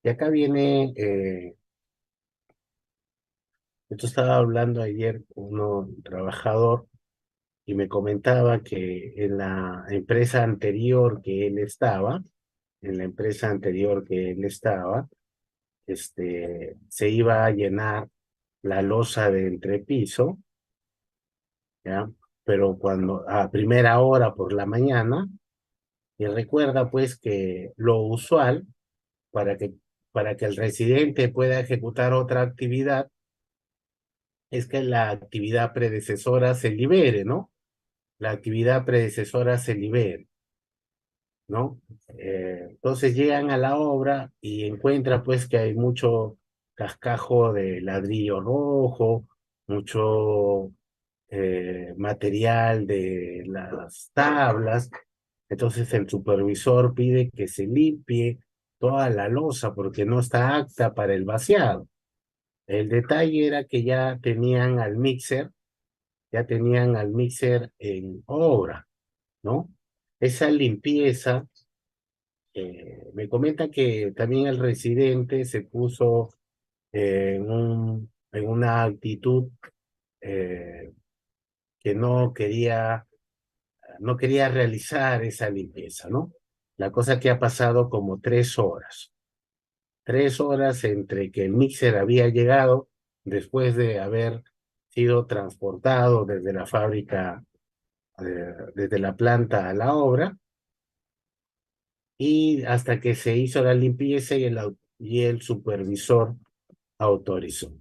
Y acá viene, esto estaba hablando ayer con un trabajador y me comentaba que en la empresa anterior que él estaba, en la empresa anterior que él estaba, se iba a llenar la losa de entrepiso, ¿ya? Pero cuando a primera hora por la mañana, y recuerda pues que lo usual para que, para que el residente pueda ejecutar otra actividad es que la actividad predecesora se libere, ¿no? La actividad predecesora se libere, ¿no? Entonces llegan a la obra y encuentran pues que hay mucho cascajo de ladrillo rojo, mucho material de las tablas. Entonces el supervisor pide que se limpie toda la losa porque no está apta para el vaciado. El detalle era que ya tenían al mixer en obra, ¿no? Esa limpieza, me comenta que también el residente se puso en una actitud eh, que no quería realizar esa limpieza, ¿no? La cosa que ha pasado como 3 horas. 3 horas entre que el mixer había llegado después de haber sido transportado desde la fábrica, desde la planta a la obra, y hasta que se hizo la limpieza y el supervisor autorizó.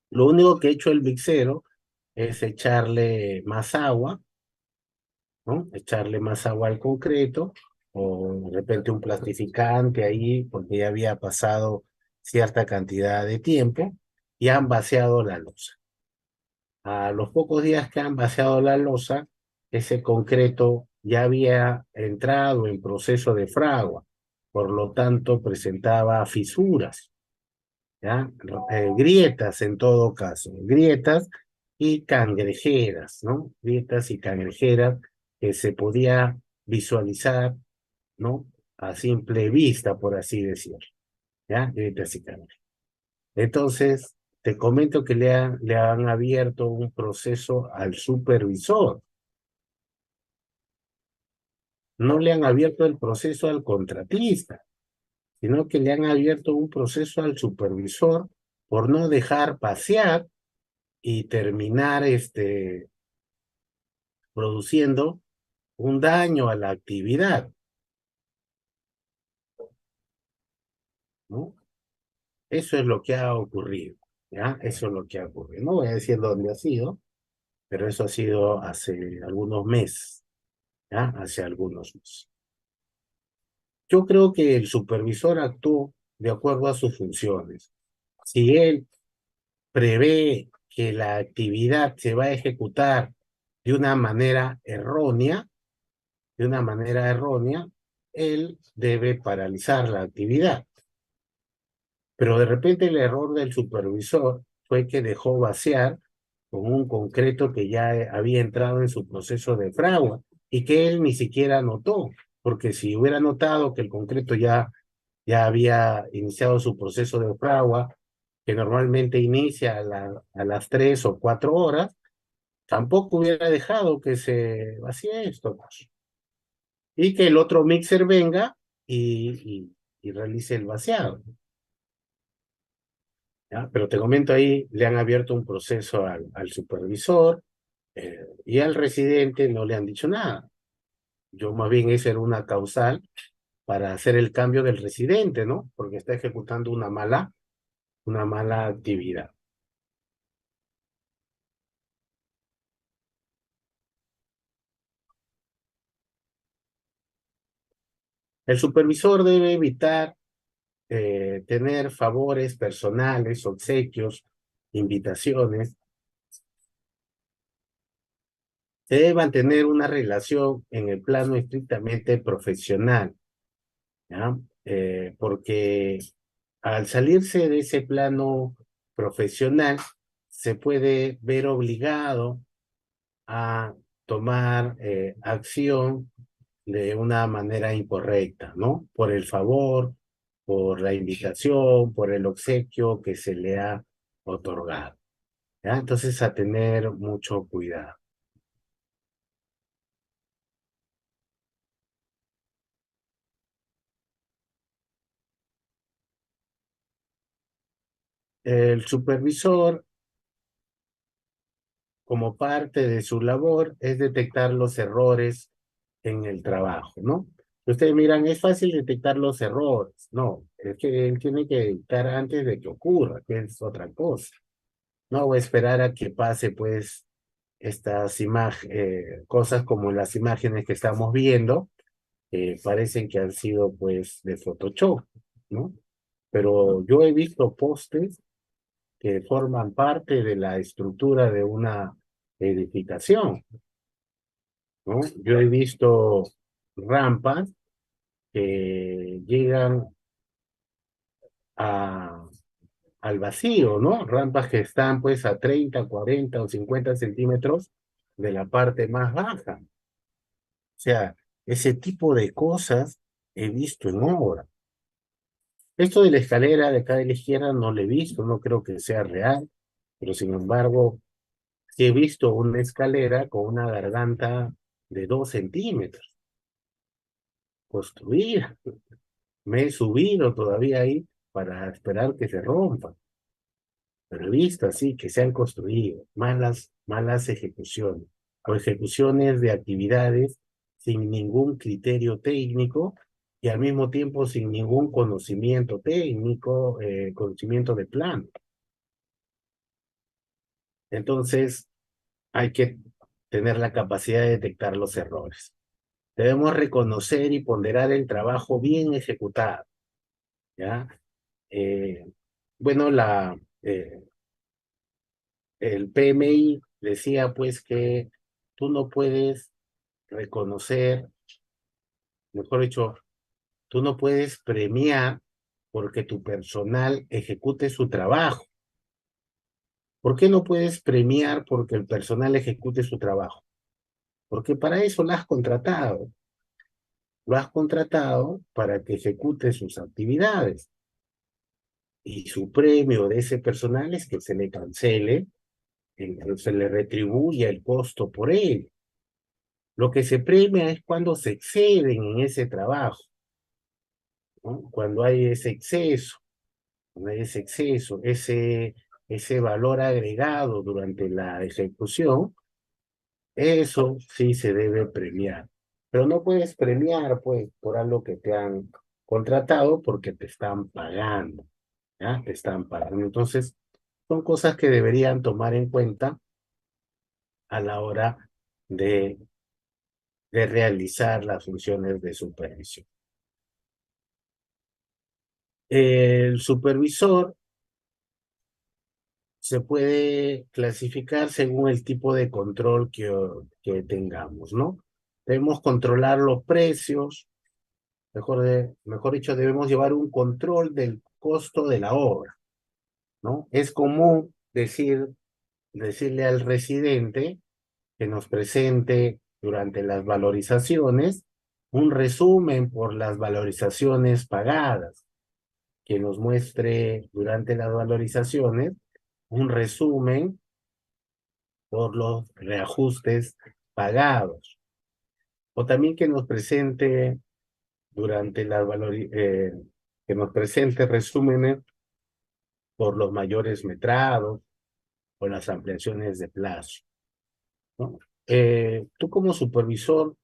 Lo único que ha hecho el mixero es echarle más agua, ¿no? Echarle más agua al concreto o de repente un plastificante ahí porque ya había pasado cierta cantidad de tiempo y han vaciado la losa. A los pocos días que han vaciado la losa, ese concreto ya había entrado en proceso de fragua, por lo tanto presentaba fisuras, ¿ya? Grietas en todo caso, grietas y cangrejeras, ¿no? Grietas y cangrejeras que se podía visualizar, ¿no? A simple vista, por así decirlo, ¿ya? Grietas y cangrejeras. Entonces, te comento que le han abierto un proceso al supervisor. No le han abierto el proceso al contratista, sino que le han abierto un proceso al supervisor por no dejar pasear y terminar produciendo un daño a la actividad, ¿no? Eso es lo que ha ocurrido, ¿ya? Eso es lo que ha ocurrido. No voy a decir dónde ha sido, pero eso ha sido hace algunos meses, ¿ya? Hace algunos meses. Yo creo que el supervisor actuó de acuerdo a sus funciones. Si él prevé que la actividad se va a ejecutar de una manera errónea, de una manera errónea, él debe paralizar la actividad. Pero de repente el error del supervisor fue que dejó vaciar con un concreto que ya había entrado en su proceso de fragua y que él ni siquiera notó, porque si hubiera notado que el concreto ya había iniciado su proceso de fragua, que normalmente inicia a las 3 o 4 horas, tampoco hubiera dejado que se vacíe esto, pues, y que el otro mixer venga y realice el vaciado. ¿Ya? Pero te comento ahí, le han abierto un proceso al supervisor y al residente no le han dicho nada. Yo más bien esa era una causal para hacer el cambio del residente, ¿no? Porque está ejecutando una mala actividad. El supervisor debe evitar tener favores personales, obsequios, invitaciones. Se debe mantener una relación en el plano estrictamente profesional, ¿ya? Porque al salirse de ese plano profesional, se puede ver obligado a tomar acción de una manera incorrecta, ¿no? Por el favor, por la invitación, por el obsequio que se le ha otorgado, ¿ya? Entonces, a tener mucho cuidado. El supervisor, como parte de su labor, es detectar los errores en el trabajo, ¿no? Ustedes miran, es fácil detectar los errores. No, es que él tiene que detectar antes de que ocurra, que es otra cosa. No voy a esperar a que pase, pues, estas cosas como las imágenes que estamos viendo, parecen que han sido, pues, de Photoshop, ¿no? Pero yo he visto postes que forman parte de la estructura de una edificación, ¿no? Yo he visto rampas que llegan a, al vacío, ¿no? Rampas que están pues a 30, 40 o 50 centímetros de la parte más baja. O sea, ese tipo de cosas he visto en obra. Esto de la escalera de acá de la izquierda no lo he visto, no creo que sea real, pero sin embargo, sí he visto una escalera con una garganta de 2 centímetros construida. Me he subido todavía ahí para esperar que se rompa. Pero he visto así que se han construido malas ejecuciones o ejecuciones de actividades sin ningún criterio técnico y al mismo tiempo sin ningún conocimiento técnico, conocimiento de plan. Entonces, hay que tener la capacidad de detectar los errores. Debemos reconocer y ponderar el trabajo bien ejecutado, ¿ya? Eh, bueno, el PMI decía pues que tú no puedes reconocer, mejor dicho, tú no puedes premiar porque tu personal ejecute su trabajo. ¿Por qué no puedes premiar porque el personal ejecute su trabajo? Porque para eso lo has contratado. Lo has contratado para que ejecute sus actividades. Y su premio de ese personal es que se le cancele, se le retribuya el costo por él. Lo que se premia es cuando se exceden en ese trabajo, ¿no? Cuando hay ese exceso, cuando hay ese exceso, ese valor agregado durante la ejecución, eso sí se debe premiar. Pero no puedes premiar, pues, por algo que te han contratado porque te están pagando, ¿ya? Te están pagando. Entonces, son cosas que deberían tomar en cuenta a la hora de, de realizar las funciones de supervisión. El supervisor se puede clasificar según el tipo de control que tengamos, ¿no? Debemos controlar los precios, mejor dicho, debemos llevar un control del costo de la obra, ¿no? Es común decirle al residente que nos presente durante las valorizaciones un resumen por las valorizaciones pagadas, que nos muestre durante las valorizaciones un resumen por los reajustes pagados, o también que nos presente durante que nos presente resúmenes por los mayores metrados o las ampliaciones de plazo, ¿no? Tú como supervisor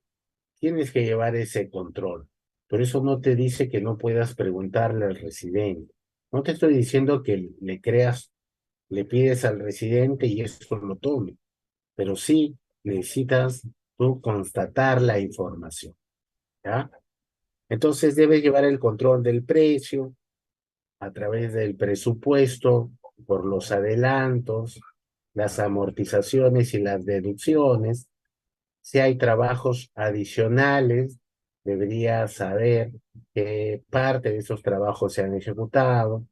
tienes que llevar ese control, pero eso no te dice que no puedas preguntarle al residente. No te estoy diciendo que le creas, le pides al residente y eso lo tome, pero sí necesitas tú constatar la información, ¿ya? Entonces debes llevar el control del precio a través del presupuesto, por los adelantos, las amortizaciones y las deducciones. Si hay trabajos adicionales, deberías saber qué parte de esos trabajos se han ejecutado,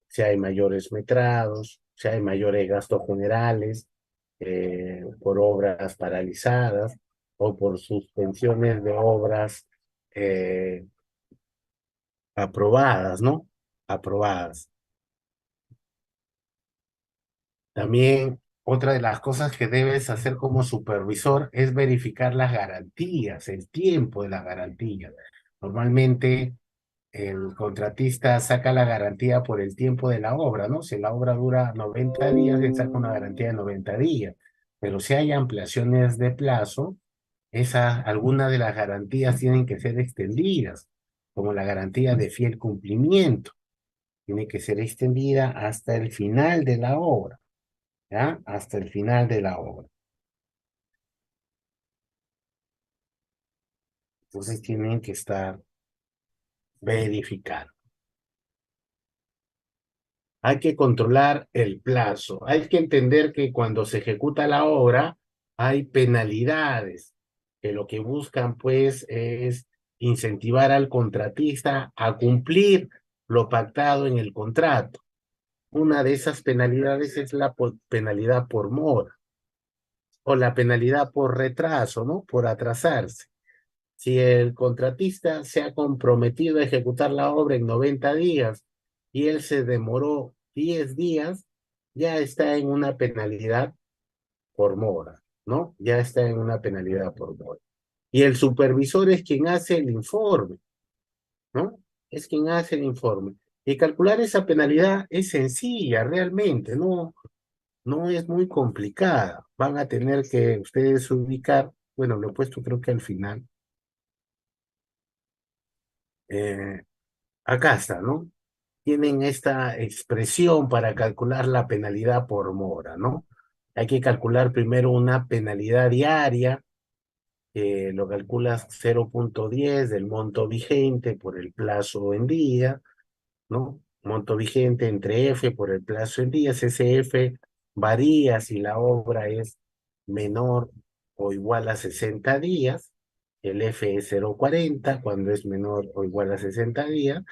si hay mayores metrados, si hay mayores gastos generales por obras paralizadas o por suspensiones de obras eh, aprobadas, ¿no? Aprobadas. También otra de las cosas que debes hacer como supervisor es verificar las garantías, el tiempo de la garantía. Normalmente el contratista saca la garantía por el tiempo de la obra, ¿no? Si la obra dura 90 días, él saca una garantía de 90 días. Pero si hay ampliaciones de plazo, algunas de las garantías tienen que ser extendidas, como la garantía de fiel cumplimiento. Tiene que ser extendida hasta el final de la obra, ¿ya? Hasta el final de la obra. Entonces tienen que estar verificados. Hay que controlar el plazo. Hay que entender que cuando se ejecuta la obra hay penalidades, que lo que buscan pues es incentivar al contratista a cumplir lo pactado en el contrato. Una de esas penalidades es la penalidad por mora o la penalidad por retraso, ¿no? Por atrasarse. Si el contratista se ha comprometido a ejecutar la obra en 90 días y él se demoró 10 días, ya está en una penalidad por mora, ¿no? Ya está en una penalidad por mora. Y el supervisor es quien hace el informe, ¿no? Es quien hace el informe. Y calcular esa penalidad es sencilla, realmente, no es muy complicada. Van a tener que ustedes ubicar, bueno, lo he puesto creo que al final. Eh, Acá está, ¿no? Tienen esta expresión para calcular la penalidad por mora, ¿no? Hay que calcular primero una penalidad diaria, lo calculas 0,10 del monto vigente por el plazo en día, ¿no? Monto vigente entre F por el plazo en días. Ese F varía si la obra es menor o igual a 60 días. El F es 0,40 cuando es menor o igual a 60 días.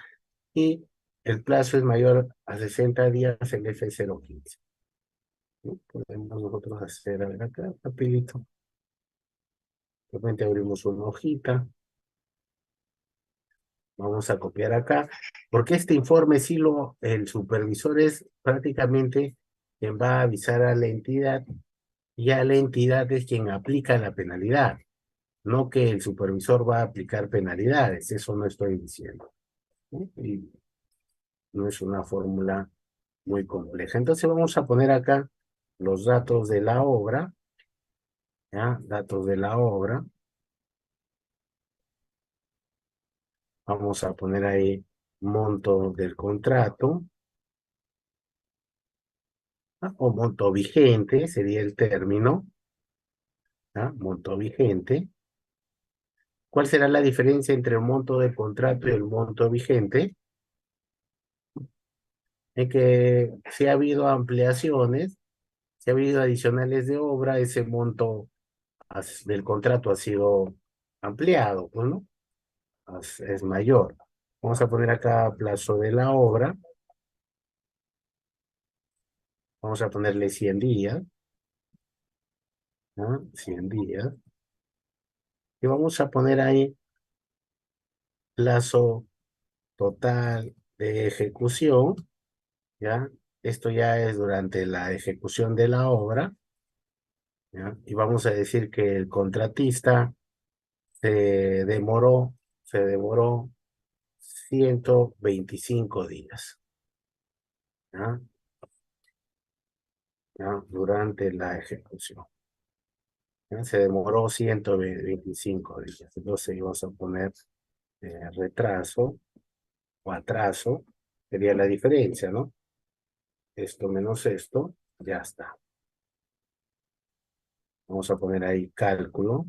y el plazo es mayor a 60 días, el F015. ¿No? Podemos nosotros hacer, a ver acá, rapidito. De repente abrimos una hojita. Vamos a copiar acá, porque este informe sí el supervisor es prácticamente quien va a avisar a la entidad, y ya la entidad es quien aplica la penalidad, no que el supervisor va a aplicar penalidades, eso no estoy diciendo, ¿no? Y no es una fórmula muy compleja. Entonces vamos a poner acá los datos de la obra, ¿ya? Datos de la obra. Vamos a poner ahí monto del contrato, ¿ah? O monto vigente, sería el término, ¿ah? Monto vigente. ¿Cuál será la diferencia entre el monto del contrato y el monto vigente? En que si ha habido ampliaciones, si ha habido adicionales de obra, ese monto del contrato ha sido ampliado, pues, ¿no? Es mayor. Vamos a poner acá plazo de la obra. Vamos a ponerle 100 días, ¿no? 100 días. Y vamos a poner ahí plazo total de ejecución, ¿ya? Esto ya es durante la ejecución de la obra, ¿ya? Y vamos a decir que el contratista se demoró 125 días, ¿ya? ¿Ya? Durante la ejecución. ¿Ya? Se demoró 125 días. Entonces vamos a poner retraso o atraso, sería la diferencia, ¿no? Esto menos esto, ya está. Vamos a poner ahí cálculo.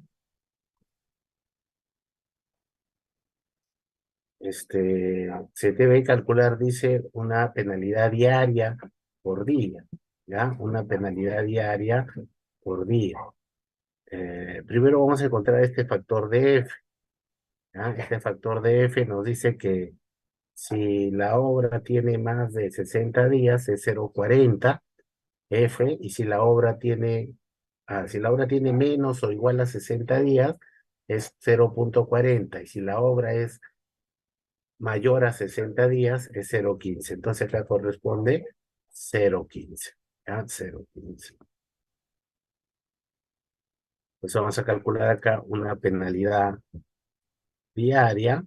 Se debe calcular, dice, una penalidad diaria por día, ¿ya? Una penalidad diaria por día. Primero vamos a encontrar este factor de F, ¿ya? Este factor de F nos dice que si la obra tiene más de 60 días es 0,40 F, y si la obra tiene menos o igual a 60 días es 0,40, y si la obra es mayor a 60 días es 0,15. Entonces acá corresponde 0,15. ¿Ya? 0,15. Pues vamos a calcular acá una penalidad diaria,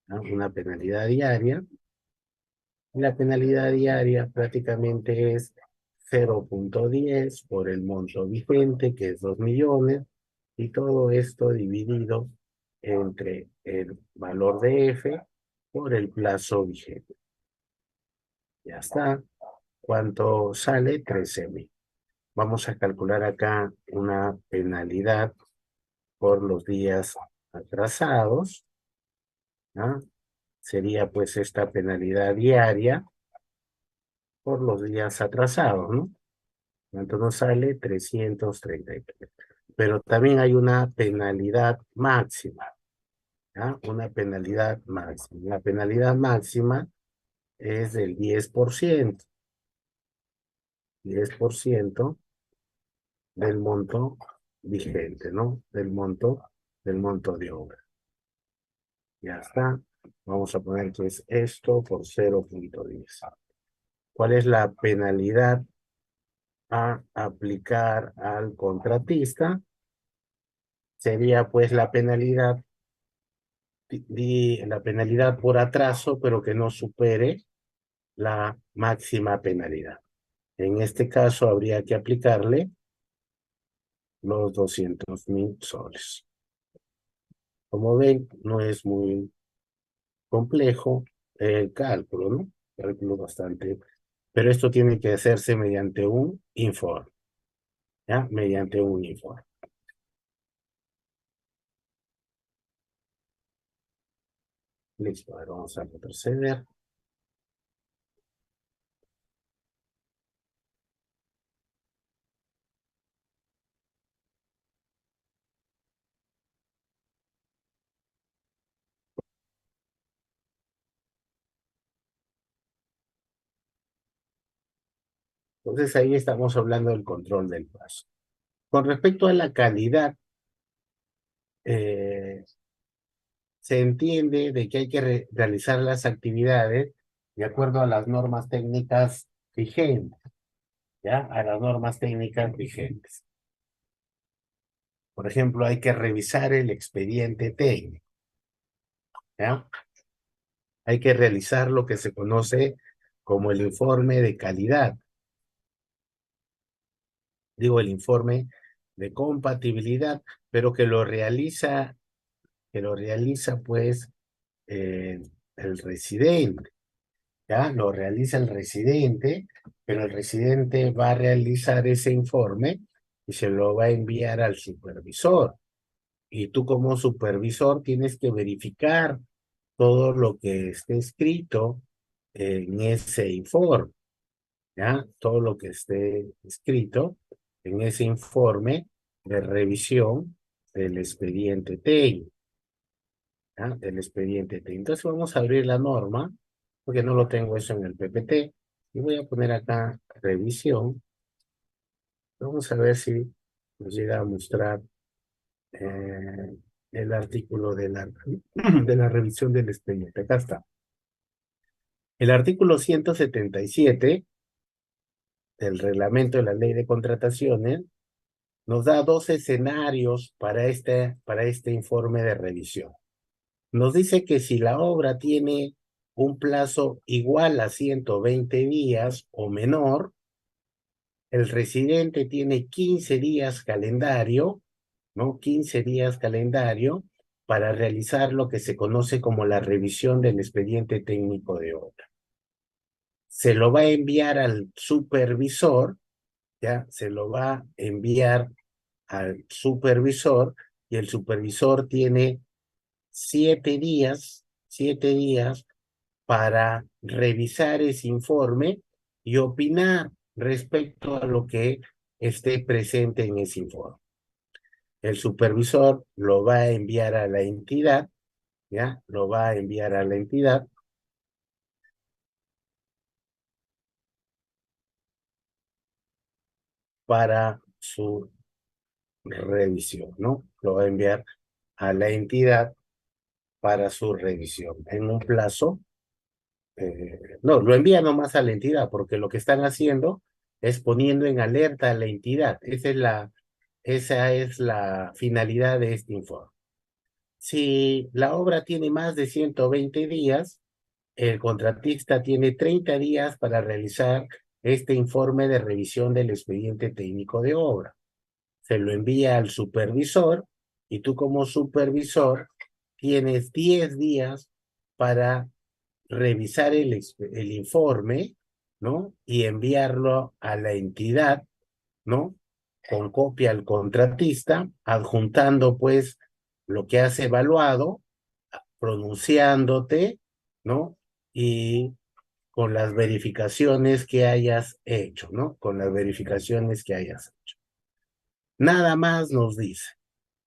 ¿no? Una penalidad diaria. La penalidad diaria prácticamente es 0,10 por el monto vigente, que es 2 millones, y todo esto dividido entre el valor de F por el plazo vigente. Ya está. ¿Cuánto sale? 13,000. Vamos a calcular acá una penalidad por los días atrasados, ¿no? Sería pues esta penalidad diaria por los días atrasados, ¿no? ¿Cuánto nos sale? 333. Pero también hay una penalidad máxima, ¿ya? Una penalidad máxima. La penalidad máxima es del 10%. 10% del monto vigente, ¿no? Del monto de obra. Ya está. Vamos a poner que es esto por 0,10. ¿Cuál es la penalidad a aplicar al contratista? Sería pues la penalidad por atraso, pero que no supere la máxima penalidad. En este caso habría que aplicarle los 200,000 soles. Como ven, no es muy complejo el cálculo, ¿no? Cálculo bastante. Pero esto tiene que hacerse mediante un informe, ¿ya? Mediante un informe. Listo, ahora vamos a retroceder. Entonces ahí estamos hablando del control del paso. Con respecto a la calidad, eh, se entiende de que hay que realizar las actividades de acuerdo a las normas técnicas vigentes, ¿ya? A las normas técnicas vigentes. Por ejemplo, hay que revisar el expediente técnico, ¿ya? Hay que realizar lo que se conoce como el informe de calidad. Digo, el informe de compatibilidad, pero que lo realiza pues eh, el residente, ¿ya? Lo realiza el residente, pero el residente va a realizar ese informe y se lo va a enviar al supervisor. Y tú como supervisor tienes que verificar todo lo que esté escrito en ese informe, ¿ya? Todo lo que esté escrito en ese informe de revisión del expediente técnico, ¿ya? Del expediente técnico. Entonces vamos a abrir la norma, porque no lo tengo eso en el PPT, y voy a poner acá revisión. Vamos a ver si nos llega a mostrar eh, el artículo de de la revisión del expediente. Acá está. El artículo 177 del reglamento de la ley de contrataciones nos da dos escenarios para este informe de revisión. Nos dice que si la obra tiene un plazo igual a 120 días o menor, el residente tiene 15 días calendario, ¿no? 15 días calendario para realizar lo que se conoce como la revisión del expediente técnico de obra. Se lo va a enviar al supervisor, ¿ya? Se lo va a enviar al supervisor y el supervisor tiene 7 días para revisar ese informe y opinar respecto a lo que esté presente en ese informe. El supervisor lo va a enviar a la entidad, ¿ya? Lo va a enviar a la entidad para su revisión, ¿no? Lo va a enviar a la entidad para su revisión en un plazo. No, lo envía nomás a la entidad, porque lo que están haciendo es poniendo en alerta a la entidad. Esa es la finalidad de este informe. Si la obra tiene más de 120 días, el contratista tiene 30 días para realizar este informe de revisión del expediente técnico de obra. Se lo envía al supervisor y tú como supervisor tienes 10 días para revisar el informe, ¿no? Y enviarlo a la entidad, ¿no? Con copia al contratista, adjuntando pues lo que has evaluado, pronunciándote, ¿no? Y con las verificaciones que hayas hecho, ¿no? Con las verificaciones que hayas hecho. Nada más nos dice.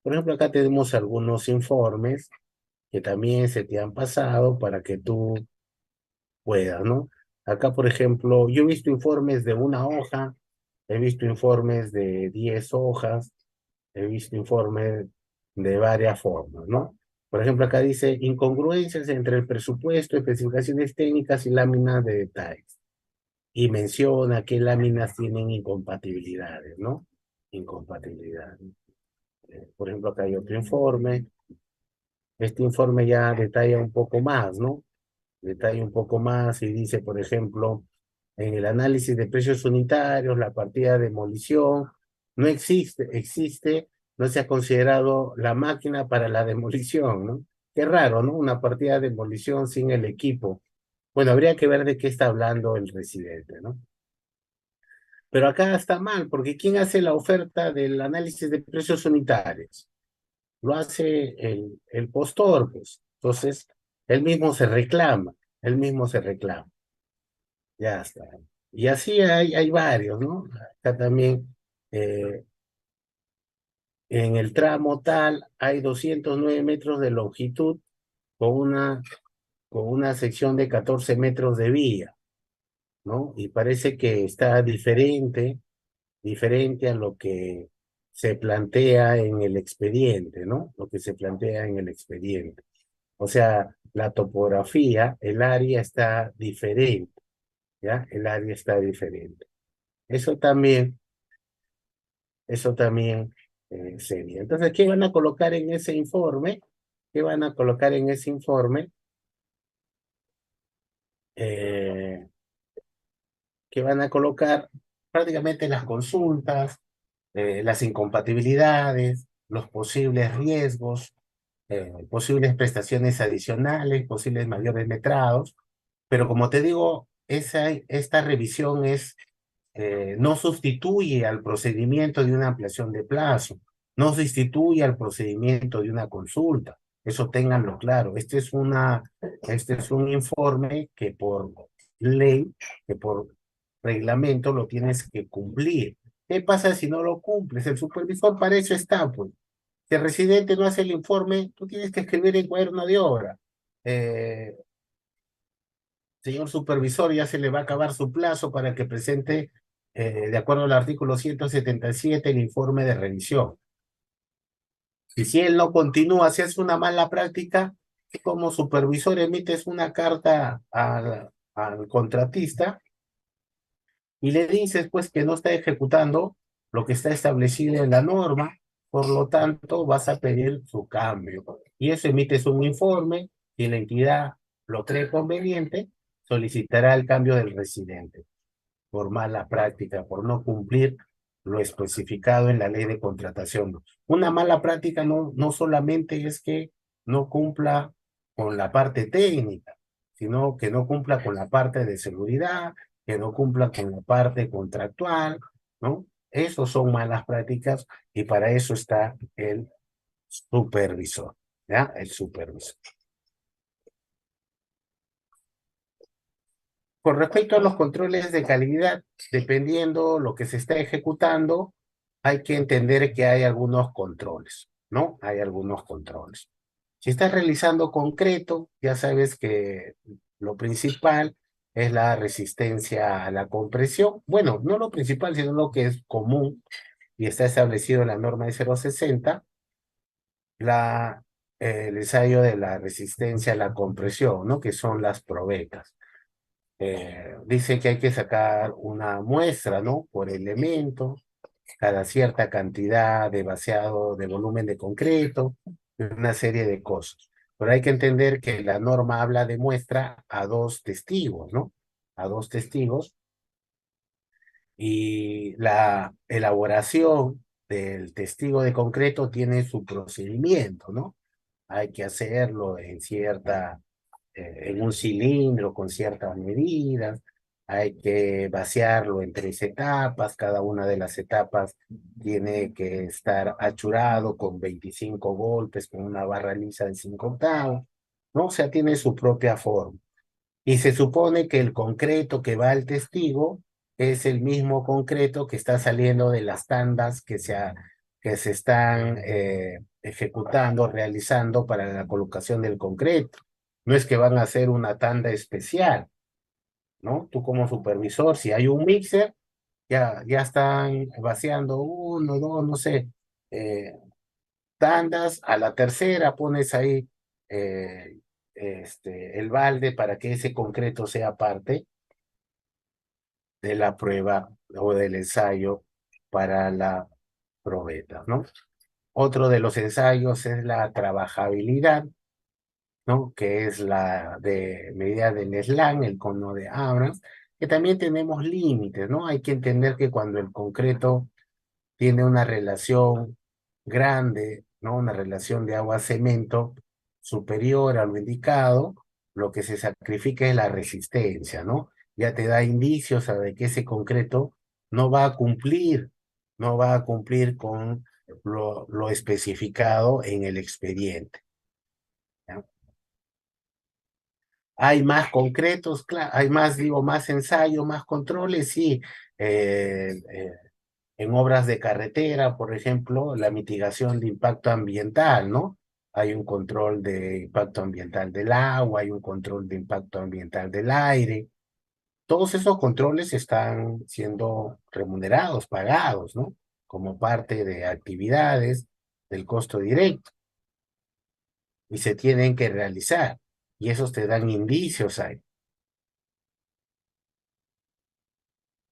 Por ejemplo, acá tenemos algunos informes que también se te han pasado para que tú puedas, ¿no? Acá, por ejemplo, yo he visto informes de una hoja, he visto informes de 10 hojas, he visto informes de varias formas, ¿no? Por ejemplo, acá dice incongruencias entre el presupuesto, especificaciones técnicas y láminas de detalles. Y menciona qué láminas tienen incompatibilidades, ¿no? Incompatibilidades. Por ejemplo, acá hay otro informe. Este informe ya detalla un poco más, ¿no? Detalla un poco más y dice, por ejemplo, en el análisis de precios unitarios, la partida de demolición no existe, no se ha considerado la máquina para la demolición, ¿no? Qué raro, ¿no? Una partida de demolición sin el equipo. Bueno, habría que ver de qué está hablando el residente, ¿no? Pero acá está mal, porque ¿quién hace la oferta del análisis de precios unitarios? Lo hace el postor, pues. Entonces, él mismo se reclama, él mismo se reclama. Ya está. Y así hay varios, ¿no? Acá también, eh, en el tramo tal, hay 209 metros de longitud con una sección de 14 metros de vía. ¿no? Y parece que está diferente a lo que se plantea en el expediente, ¿no? Lo que se plantea en el expediente. O sea, la topografía, el área está diferente, ¿ya? El área está diferente. Eso también, eso también sería. Entonces, ¿qué van a colocar en ese informe? ¿Qué van a colocar en ese informe? Eh, ¿Qué van a colocar? Prácticamente las consultas, las incompatibilidades, los posibles riesgos, posibles prestaciones adicionales, posibles mayores metrados, pero como te digo, esta revisión no sustituye al procedimiento de una ampliación de plazo, no sustituye al procedimiento de una consulta, eso ténganlo claro. Este es un informe que por ley, que por reglamento lo tienes que cumplir. ¿Qué pasa si no lo cumples? El supervisor para eso está, pues. Si el residente no hace el informe, tú tienes que escribir en cuaderno de obra. Eh, Señor supervisor, ya se le va a acabar su plazo para que presente, de acuerdo al artículo 177, el informe de revisión. Y si él no continúa, si hace una mala práctica, como supervisor emites una carta al contratista y le dices pues que no está ejecutando lo que está establecido en la norma, por lo tanto vas a pedir su cambio. Y eso emites un informe, y la entidad lo cree conveniente, solicitará el cambio del residente por mala práctica, por no cumplir lo especificado en la ley de contratación. Una mala práctica no solamente es que no cumpla con la parte técnica, sino que no cumpla con la parte de seguridad, que no cumpla con la parte contractual, ¿no? Esos son malas prácticas y para eso está el supervisor, ¿ya? El supervisor. Con respecto a los controles de calidad, dependiendo lo que se está ejecutando, hay que entender que hay algunos controles, ¿no? Hay algunos controles. Si estás realizando concreto, ya sabes que lo principal es la resistencia a la compresión. Bueno, no lo principal, sino lo que es común y está establecido en la norma de 060, la, el ensayo de la resistencia a la compresión, ¿no? Que son las probetas. Dice que hay que sacar una muestra, ¿no? Por elemento, cada cierta cantidad de vaciado de volumen de concreto, y una serie de cosas. Pero hay que entender que la norma habla de muestra a dos testigos, ¿no? A dos testigos. Y la elaboración del testigo de concreto tiene su procedimiento, ¿no? Hay que hacerlo en un cilindro con ciertas medidas, hay que vaciarlo en 3 etapas, cada una de las etapas tiene que estar achurado con 25 golpes, con una barra lisa de 5 octavos, ¿no? O sea, tiene su propia forma. Y se supone que el concreto que va al testigo es el mismo concreto que está saliendo de las tandas que se están ejecutando, realizando para la colocación del concreto. No es que van a hacer una tanda especial, ¿no? Tú como supervisor, si hay un mixer, ya están vaciando uno, dos, no sé, eh, tandas, a la tercera pones ahí eh, el balde para que ese concreto sea parte de la prueba o del ensayo para la probeta, ¿no? Otro de los ensayos es la trabajabilidad, ¿no? Que es la de medida del slang, el cono de Abrams, que también tenemos límites, ¿no? Hay que entender que cuando el concreto tiene una relación grande, ¿no? Una relación de agua-cemento superior a lo indicado, lo que se sacrifica es la resistencia, ¿no? Ya te da indicios de que ese concreto no va a cumplir, no va a cumplir con lo especificado en el expediente, ¿ya? Hay más concretos, claro, hay más, digo, más ensayo, más controles, sí. En obras de carretera, por ejemplo, la mitigación de impacto ambiental, ¿no? Hay un control de impacto ambiental del agua, hay un control de impacto ambiental del aire, Todos esos controles están siendo remunerados, pagados, ¿no? Como parte de actividades del costo directo y se tienen que realizar. Y esos te dan indicios ahí.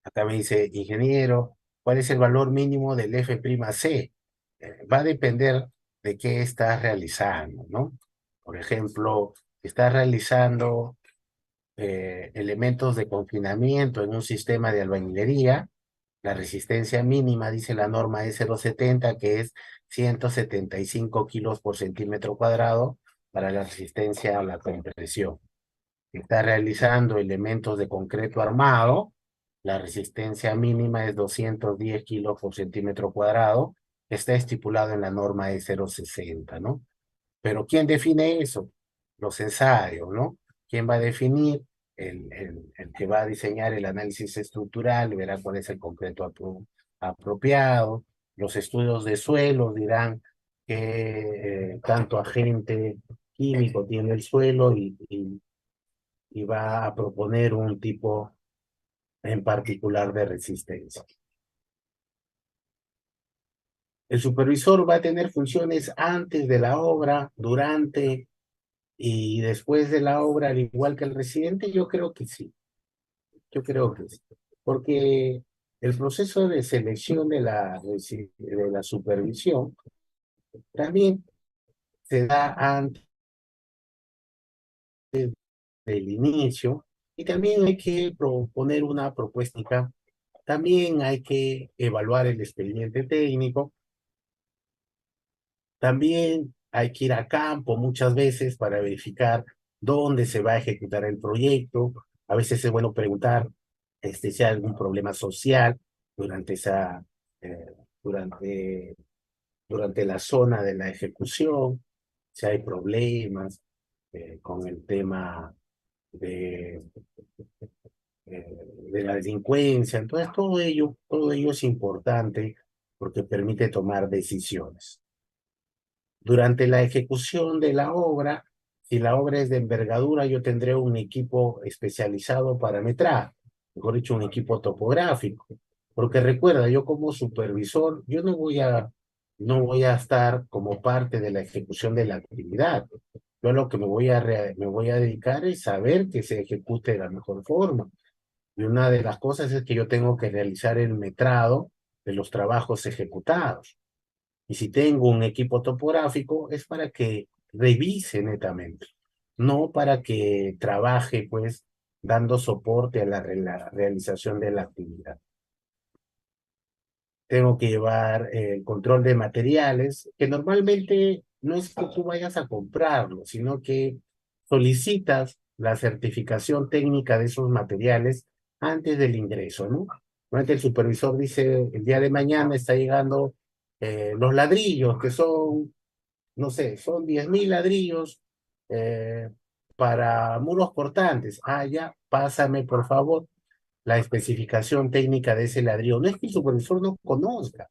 Acá me dice, ingeniero, ¿cuál es el valor mínimo del F'(C)? Va a depender de qué estás realizando, ¿no? Por ejemplo, si estás realizando elementos de confinamiento en un sistema de albañilería, la resistencia mínima, dice la norma S270, que es 175 kilos por centímetro cuadrado para la resistencia a la compresión. Si está realizando elementos de concreto armado, la resistencia mínima es 210 kilos por centímetro cuadrado, está estipulado en la norma E060, ¿no? Pero ¿quién define eso? Los ensayos, ¿no? ¿Quién va a definir? El que va a diseñar el análisis estructural verá cuál es el concreto apropiado. Los estudios de suelo dirán qué tanto agente químico tiene el suelo y va a proponer un tipo en particular de resistencia. El supervisor va a tener funciones antes de la obra, durante y después de la obra, al igual que el residente. Yo creo que sí, yo creo que sí, porque el proceso de selección de la supervisión también se da antes del inicio y también hay que proponer una propuesta, también hay que evaluar el expediente técnico. También hay que ir a campo muchas veces para verificar dónde se va a ejecutar el proyecto. A veces es bueno preguntar si hay algún problema social durante esa, eh, durante, durante la zona de la ejecución, si hay problemas con el tema de, de la delincuencia. Entonces, todo ello es importante porque permite tomar decisiones. Durante la ejecución de la obra, si la obra es de envergadura, yo tendré un equipo especializado para metrar, mejor dicho, un equipo topográfico. Porque recuerda, yo como supervisor, yo no voy a estar como parte de la ejecución de la actividad. Yo lo que me voy a dedicar es saber que se ejecute de la mejor forma. Y una de las cosas es que yo tengo que realizar el metrado de los trabajos ejecutados. Y si tengo un equipo topográfico, es para que revise netamente, no para que trabaje, pues, dando soporte a la realización de la actividad. Tengo que llevar el control de materiales, que normalmente no es que tú vayas a comprarlo, sino que solicitas la certificación técnica de esos materiales antes del ingreso, ¿no? Normalmente el supervisor dice, el día de mañana está llegando los ladrillos, que son, no sé, son 10.000 ladrillos eh, para muros cortantes. Ah, ya, pásame, por favor, la especificación técnica de ese ladrillo. No es que el supervisor no conozca,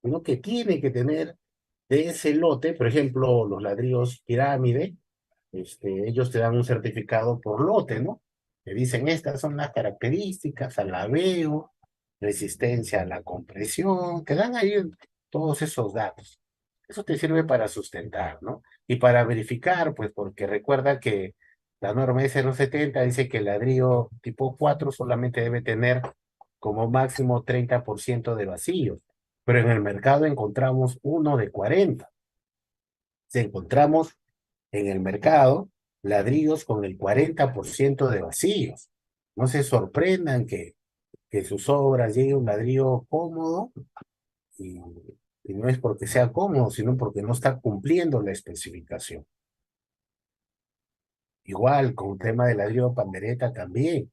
sino que tiene que tener de ese lote, por ejemplo, los ladrillos pirámide, ellos te dan un certificado por lote, ¿no? Te dicen, estas son las características, alabeo, resistencia a la compresión, te dan ahí todos esos datos. Eso te sirve para sustentar, ¿no? Y para verificar, pues, porque recuerda que la norma S070 dice que el ladrillo tipo 4 solamente debe tener como máximo 30% de vacíos, pero en el mercado encontramos uno de 40. Si encontramos en el mercado ladrillos con el 40% de vacíos. No se sorprendan que sus obras llegue un ladrillo cómodo y, y no es porque sea cómodo, sino porque no está cumpliendo la especificación. Igual con el tema del ladrillo pandereta también.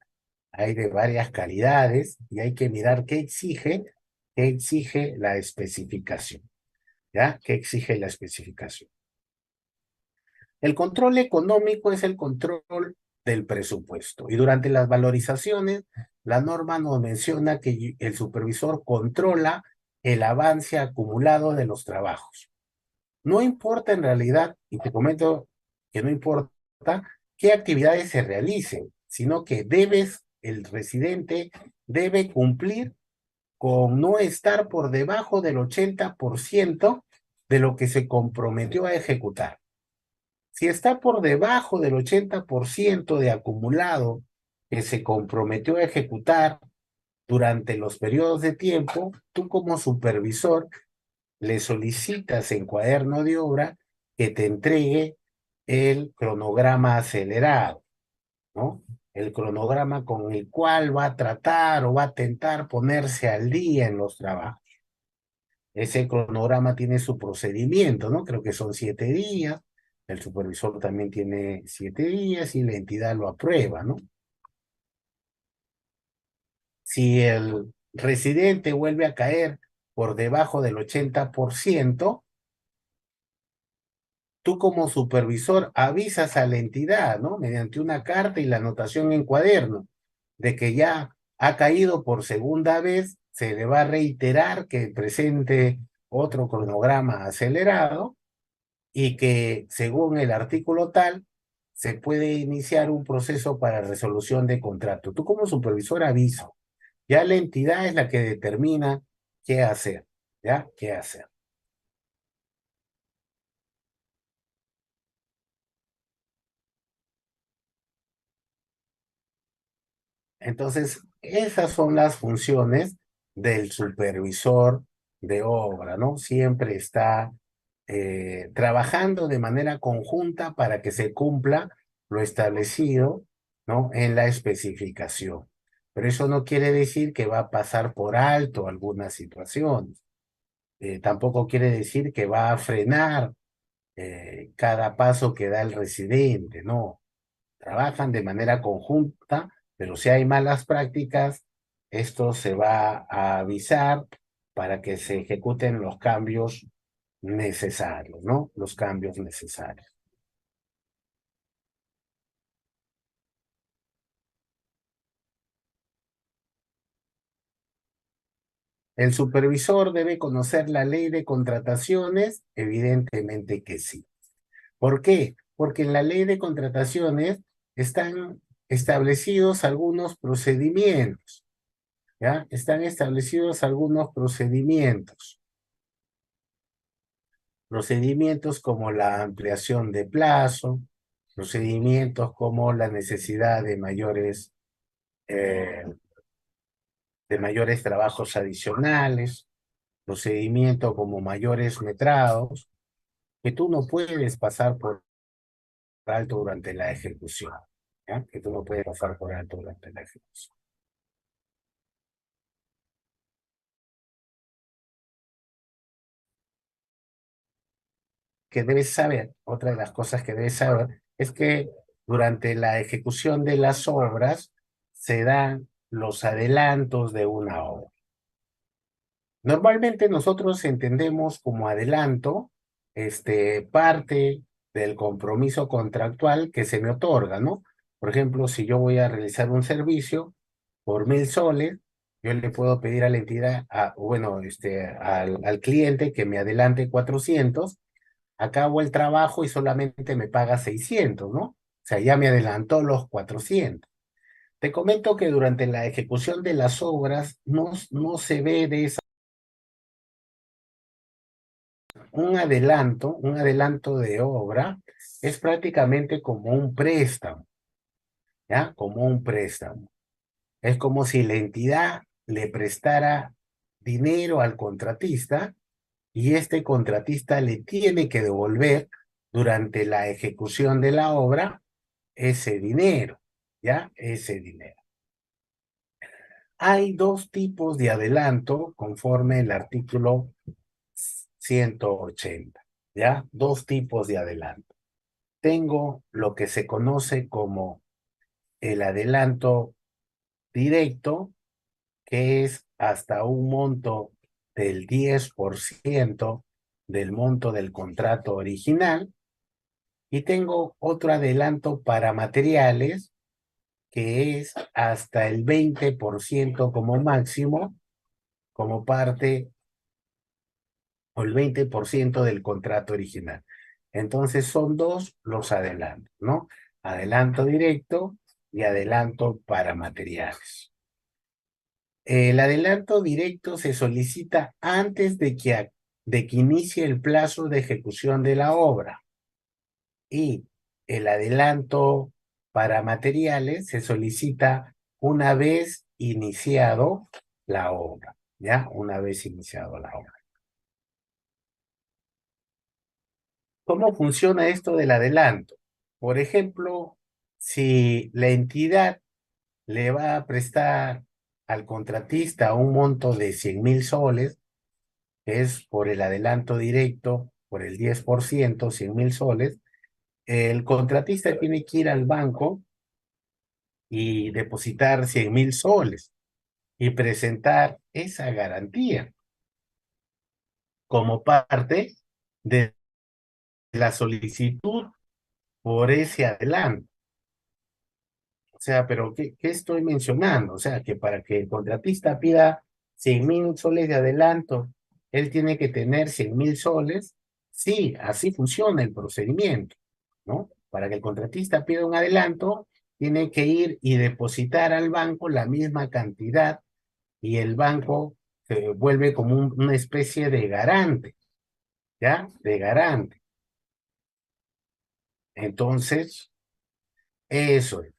Hay de varias calidades y hay que mirar qué exige la especificación. ¿Ya? ¿Qué exige la especificación? El control económico es el control del presupuesto y durante las valorizaciones, la norma nos menciona que el supervisor controla el avance acumulado de los trabajos. No importa en realidad, y te comento que no importa qué actividades se realicen, sino que debes el residente debe cumplir con no estar por debajo del 80% de lo que se comprometió a ejecutar. Si está por debajo del 80% de acumulado que se comprometió a ejecutar durante los periodos de tiempo, tú como supervisor le solicitas en cuaderno de obra que te entregue el cronograma acelerado, ¿no? El cronograma con el cual va a tratar o va a tentar ponerse al día en los trabajos. Ese cronograma tiene su procedimiento, ¿no? Creo que son 7 días. El supervisor también tiene 7 días y la entidad lo aprueba, ¿no? Si el residente vuelve a caer por debajo del 80%, tú como supervisor avisas a la entidad, ¿no? Mediante una carta y la anotación en cuaderno, de que ya ha caído por segunda vez, se le va a reiterar que presente otro cronograma acelerado y que según el artículo tal, se puede iniciar un proceso para resolución de contrato. Tú como supervisor aviso, ya la entidad es la que determina qué hacer, ¿ya? ¿Qué hacer? Entonces, esas son las funciones del supervisor de obra, ¿no? Siempre está trabajando de manera conjunta para que se cumpla lo establecido, ¿no? En la especificación. Pero eso no quiere decir que va a pasar por alto algunas situaciones. Tampoco quiere decir que va a frenar cada paso que da el residente, no. Trabajan de manera conjunta, pero si hay malas prácticas, esto se va a avisar para que se ejecuten los cambios necesarios, ¿no? Los cambios necesarios. ¿El supervisor debe conocer la ley de contrataciones? Evidentemente que sí. ¿Por qué? Porque en la ley de contrataciones están establecidos algunos procedimientos, ¿ya? Están establecidos algunos procedimientos. Procedimientos como la ampliación de plazo, procedimientos como la necesidad eh, de mayores trabajos adicionales, procedimientos como mayores metrados, que tú no puedes pasar por alto durante la ejecución, ¿ya? Que tú no puedes pasar por alto durante la ejecución. Que debes saber, otra de las cosas que debes saber, es que durante la ejecución de las obras se dan los adelantos de una obra. Normalmente nosotros entendemos como adelanto parte del compromiso contractual que se me otorga, ¿no? Por ejemplo, si yo voy a realizar un servicio por 1.000 soles, yo le puedo pedir a la entidad, bueno, al cliente que me adelante 400, acabo el trabajo y solamente me paga 600, ¿no? O sea, ya me adelantó los 400. Te comento que durante la ejecución de las obras no se ve de esa. Un adelanto de obra es prácticamente como un préstamo, ¿ya? Como un préstamo. Es como si la entidad le prestara dinero al contratista y este contratista le tiene que devolver durante la ejecución de la obra ese dinero, ¿ya? Ese dinero. Hay dos tipos de adelanto conforme el artículo 180, ¿ya? Dos tipos de adelanto. Tengo lo que se conoce como el adelanto directo, que es hasta un monto del 10% del monto del contrato original, y tengo otro adelanto para materiales, que es hasta el 20% como máximo, como parte, o el 20% del contrato original. Entonces son dos los adelantos, ¿no? Adelanto directo y adelanto para materiales. El adelanto directo se solicita antes de que inicie el plazo de ejecución de la obra y el adelanto para materiales se solicita una vez iniciado la obra, ¿ya? Una vez iniciado la obra. ¿Cómo funciona esto del adelanto? Por ejemplo, si la entidad le va a prestar al contratista un monto de 100.000 soles, que es por el adelanto directo, por el 10%, 100.000 soles, el contratista tiene que ir al banco y depositar 100.000 soles y presentar esa garantía como parte de la solicitud por ese adelanto. O sea, pero ¿qué estoy mencionando? O sea, que para que el contratista pida 100.000 soles de adelanto, él tiene que tener 100.000 soles. Sí, así funciona el procedimiento, ¿no? Para que el contratista pida un adelanto, tiene que ir y depositar al banco la misma cantidad y el banco se vuelve como una especie de garante, ¿ya? De garante. Entonces, eso es.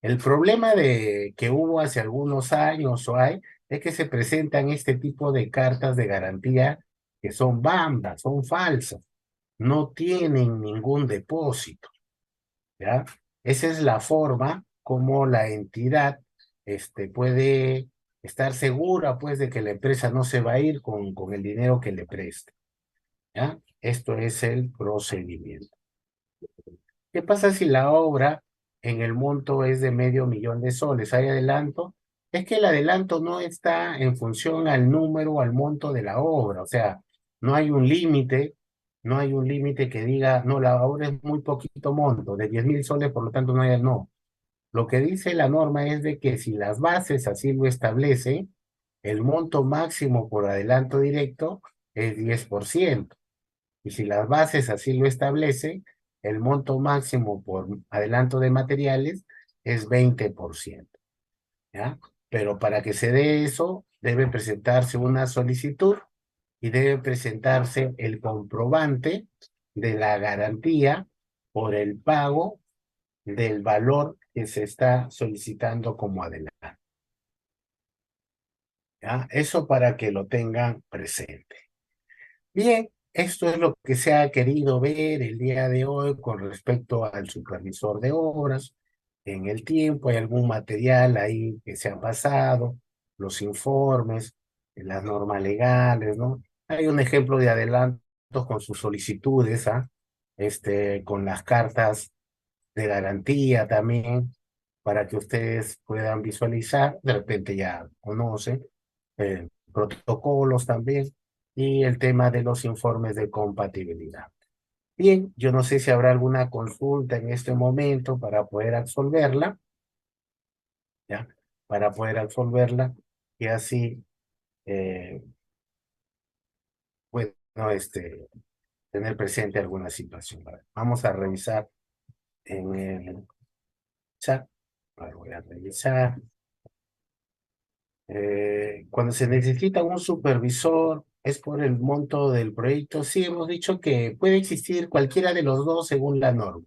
El problema de que hubo hace algunos años o hay es que se presentan este tipo de cartas de garantía que son bambas, son falsas, no tienen ningún depósito, ¿ya? Esa es la forma como la entidad puede estar segura, pues, de que la empresa no se va a ir con el dinero que le preste, ¿ya? Esto es el procedimiento. ¿Qué pasa si la obra en el monto es de $500,000 ¿Hay adelanto? Es que el adelanto no está en función al número o al monto de la obra. O sea, no hay un límite, no hay un límite que diga, no, la obra es muy poquito monto, de 10.000 soles, por lo tanto no hay, no. Lo que dice la norma es de que si las bases así lo establecen, el monto máximo por adelanto directo es 10%. Y si las bases así lo establecen, el monto máximo por adelanto de materiales es 20%, ¿ya? Pero para que se dé eso, debe presentarse una solicitud y debe presentarse el comprobante de la garantía por el pago del valor que se está solicitando como adelanto, ¿ya? Eso para que lo tengan presente. Bien, esto es lo que se ha querido ver el día de hoy con respecto al supervisor de obras. En el tiempo hay algún material ahí que se ha pasado, los informes, las normas legales, ¿no? Hay un ejemplo de adelantos con sus solicitudes, ¿ah? Con las cartas de garantía también, para que ustedes puedan visualizar, de repente ya conocen, protocolos también, y el tema de los informes de compatibilidad. Bien, yo no sé si habrá alguna consulta en este momento para poder absolverla, ¿ya? Para poder absolverla y así, bueno, tener presente alguna situación. A ver, vamos a revisar en el chat. A ver, voy a revisar. Cuando se necesita un supervisor, ¿es por el monto del proyecto? Sí, hemos dicho que puede existir cualquiera de los dos según la norma.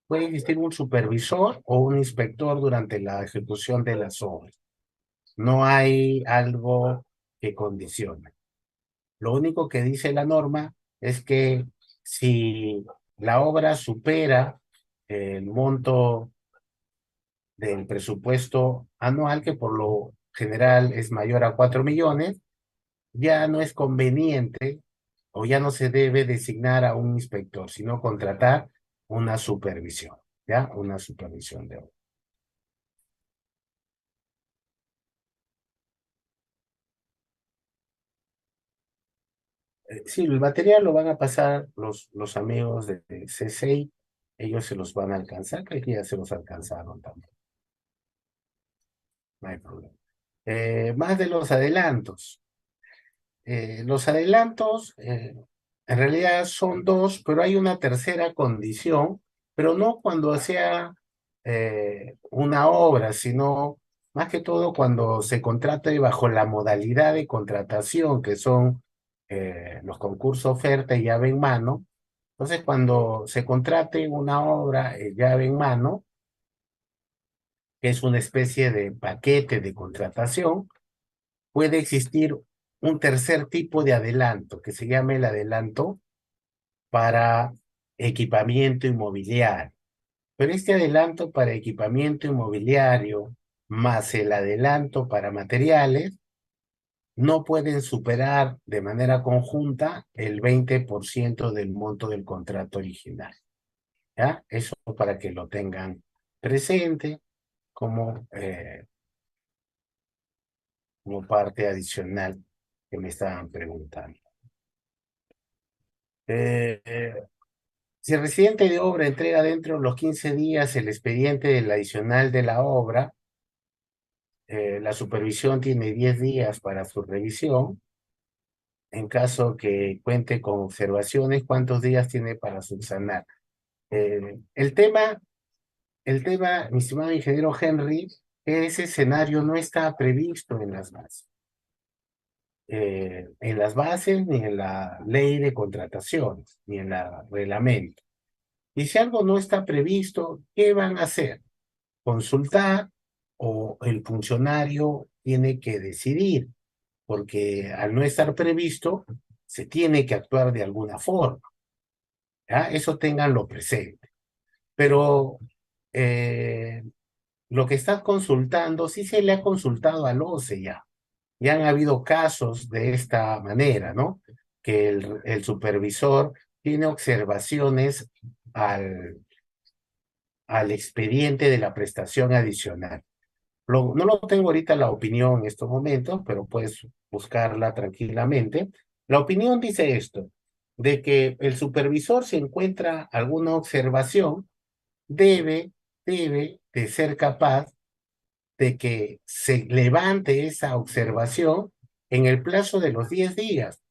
Puede existir un supervisor o un inspector durante la ejecución de las obras. No hay algo que condicione. Lo único que dice la norma es que si la obra supera el monto del presupuesto anual, que por lo general es mayor a 4 millones, ya no es conveniente o ya no se debe designar a un inspector, sino contratar una supervisión, ¿ya? Una supervisión de obra. Sí, el material lo van a pasar los amigos de CCI, ellos se los van a alcanzar, que ya se los alcanzaron también, no hay problema. Más de los adelantos. Los adelantos en realidad son dos, pero hay una tercera condición, pero no cuando sea una obra, sino más que todo cuando se contrata bajo la modalidad de contratación, que son los concursos oferta y llave en mano. Entonces, cuando se contrate una obra llave en mano, que es una especie de paquete de contratación, puede existir un tercer tipo de adelanto, que se llama el adelanto para equipamiento inmobiliario. Pero este adelanto para equipamiento inmobiliario más el adelanto para materiales no pueden superar de manera conjunta el 20% del monto del contrato original. ¿Ya? Eso para que lo tengan presente como, como parte adicional que me estaban preguntando. Si el residente de obra entrega dentro de los 15 días el expediente del adicional de la obra, la supervisión tiene 10 días para su revisión. En caso que cuente con observaciones, ¿cuántos días tiene para subsanar? El tema, mi estimado ingeniero Henry, ese escenario no está previsto en las bases, ni en la ley de contrataciones, ni en el reglamento. Y si algo no está previsto, ¿qué van a hacer? Consultar o el funcionario tiene que decidir, porque al no estar previsto, se tiene que actuar de alguna forma. ¿Ya? Eso ténganlo presente. Pero lo que estás consultando, sí se le ha consultado al OCE ya. Ya han habido casos de esta manera, ¿no? Que el supervisor tiene observaciones al, al expediente de la prestación adicional. No lo tengo ahorita la opinión en estos momentos, pero puedes buscarla tranquilamente. La opinión dice esto, de que el supervisor, si encuentra alguna observación, debe, debe de ser capaz de que se levante esa observación en el plazo de los 10 días,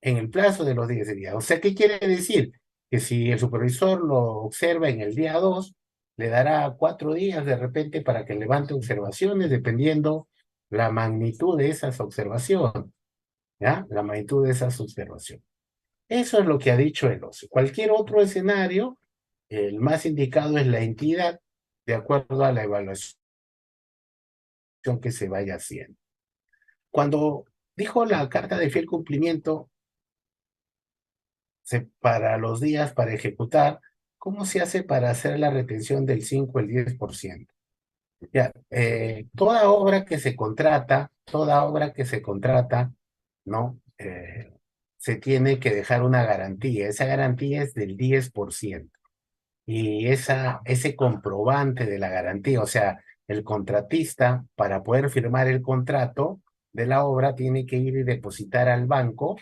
en el plazo de los 10 días. O sea, ¿qué quiere decir? Que si el supervisor lo observa en el día 2, le dará 4 días de repente para que levante observaciones, dependiendo la magnitud de esas observaciones, ¿ya? La magnitud de esas observaciones. Eso es lo que ha dicho el OCE. Cualquier otro escenario, el más indicado es la entidad, de acuerdo a la evaluación que se vaya haciendo. Cuando dijo la carta de fiel cumplimiento para los días para ejecutar, ¿cómo se hace para hacer la retención del 5 o el 10%? Ya, toda obra que se contrata, ¿no? Se tiene que dejar una garantía. Esa garantía es del 10%. Y ese comprobante de la garantía, o sea, el contratista, para poder firmar el contrato de la obra, tiene que ir y depositar al banco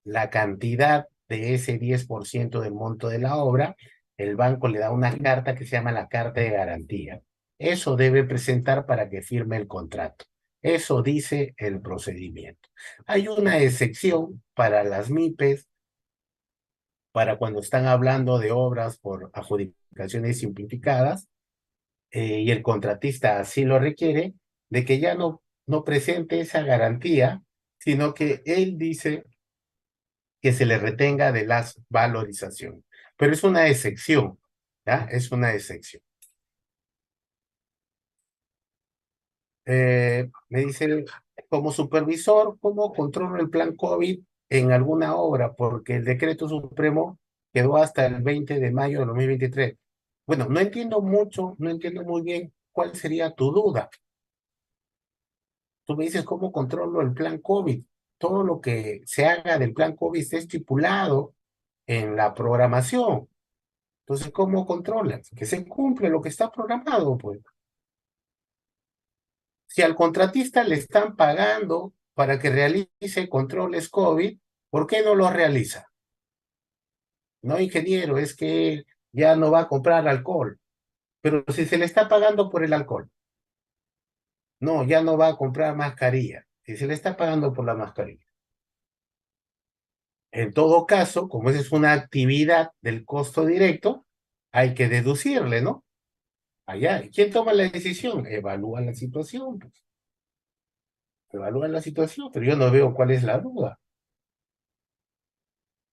la cantidad de ese 10% del monto de la obra. El banco le da una carta que se llama la carta de garantía. Eso debe presentar para que firme el contrato. Eso dice el procedimiento. Hay una excepción para las MIPES, para cuando están hablando de obras por adjudicaciones simplificadas, y el contratista así lo requiere, de que ya no presente esa garantía, sino que él dice que se le retenga de las valorizaciones. Pero es una excepción, ¿ya? Es una excepción. Me dice, como supervisor, ¿cómo controlo el plan COVID en alguna obra? Porque el decreto supremo quedó hasta el 20 de mayo de 2023. Bueno, no entiendo mucho, no entiendo muy bien cuál sería tu duda. Tú me dices, ¿cómo controlo el plan COVID? Todo lo que se haga del plan COVID está estipulado en la programación. Entonces, ¿cómo controlas? Que se cumple lo que está programado, pues. Si al contratista le están pagando para que realice controles COVID, ¿por qué no los realiza? No, ingeniero, es que ya no va a comprar alcohol. Pero si se le está pagando por el alcohol, no, ya no va a comprar mascarilla. Si se le está pagando por la mascarilla. En todo caso, como esa es una actividad del costo directo, hay que deducirle, ¿no? Allá, ¿y quién toma la decisión? Evalúa la situación, pues. Evalúa la situación, pero yo no veo cuál es la duda.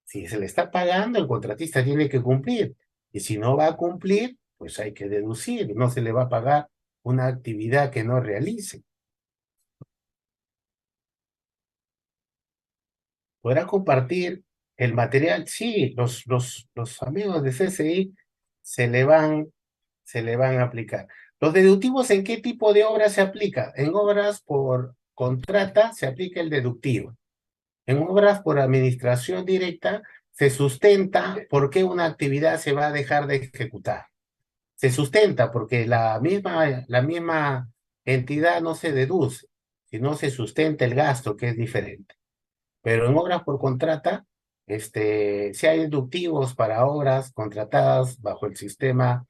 Si se le está pagando, el contratista tiene que cumplir. Y si no va a cumplir, pues hay que deducir. No se le va a pagar una actividad que no realice. ¿Podrá compartir el material? Sí, los amigos de CCI se le van, se le van a aplicar. ¿Los deductivos en qué tipo de obras se aplica? En obras por contrata se aplica el deductivo. En obras por administración directa se sustenta por qué una actividad se va a dejar de ejecutar. Se sustenta porque la misma entidad no se deduce, sino se sustenta el gasto, que es diferente. Pero en obras por contrata, sí hay deductivos para obras contratadas bajo el sistema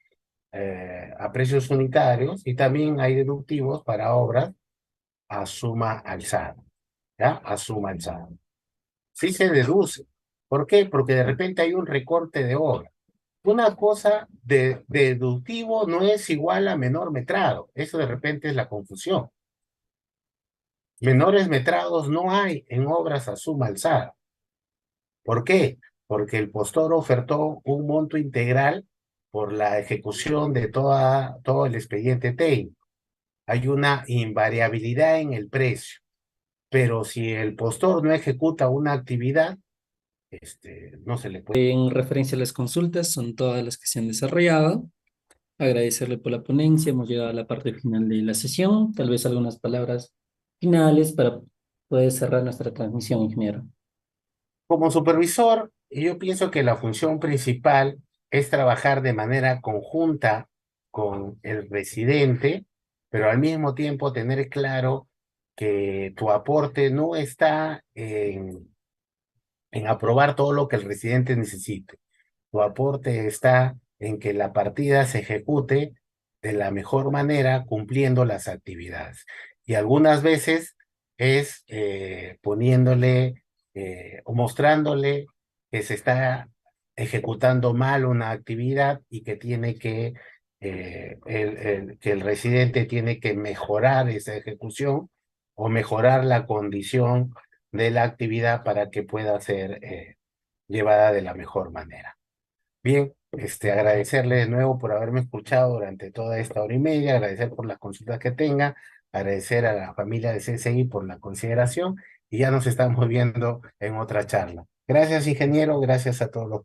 a precios unitarios y también hay deductivos para obras a suma alzada, ¿ya? A suma alzada. Sí se deduce. ¿Por qué? Porque de repente hay un recorte de obra. Una cosa de deductivo no es igual a menor metrado. Eso de repente es la confusión. Menores metrados no hay en obras a suma alzada. ¿Por qué? Porque el postor ofertó un monto integral por la ejecución de todo el expediente técnico. Hay una invariabilidad en el precio, pero si el postor no ejecuta una actividad, no se le puede. En referencia a las consultas, son todas las que se han desarrollado. Agradecerle por la ponencia. Hemos llegado a la parte final de la sesión. Tal vez algunas palabras finales para poder cerrar nuestra transmisión, ingeniero. Como supervisor, yo pienso que la función principal es trabajar de manera conjunta con el residente, pero al mismo tiempo tener claro que tu aporte no está en aprobar todo lo que el residente necesite. Tu aporte está en que la partida se ejecute de la mejor manera cumpliendo las actividades. Y algunas veces es poniéndole o mostrándole que se está ejecutando mal una actividad y que tiene que el residente tiene que mejorar esa ejecución o mejorar la condición de la actividad para que pueda ser llevada de la mejor manera. Bien, agradecerle de nuevo por haberme escuchado durante toda esta hora y media, agradecer por las consultas que tenga, agradecer a la familia de CCI por la consideración y ya nos estamos viendo en otra charla. Gracias, ingeniero, gracias a todos los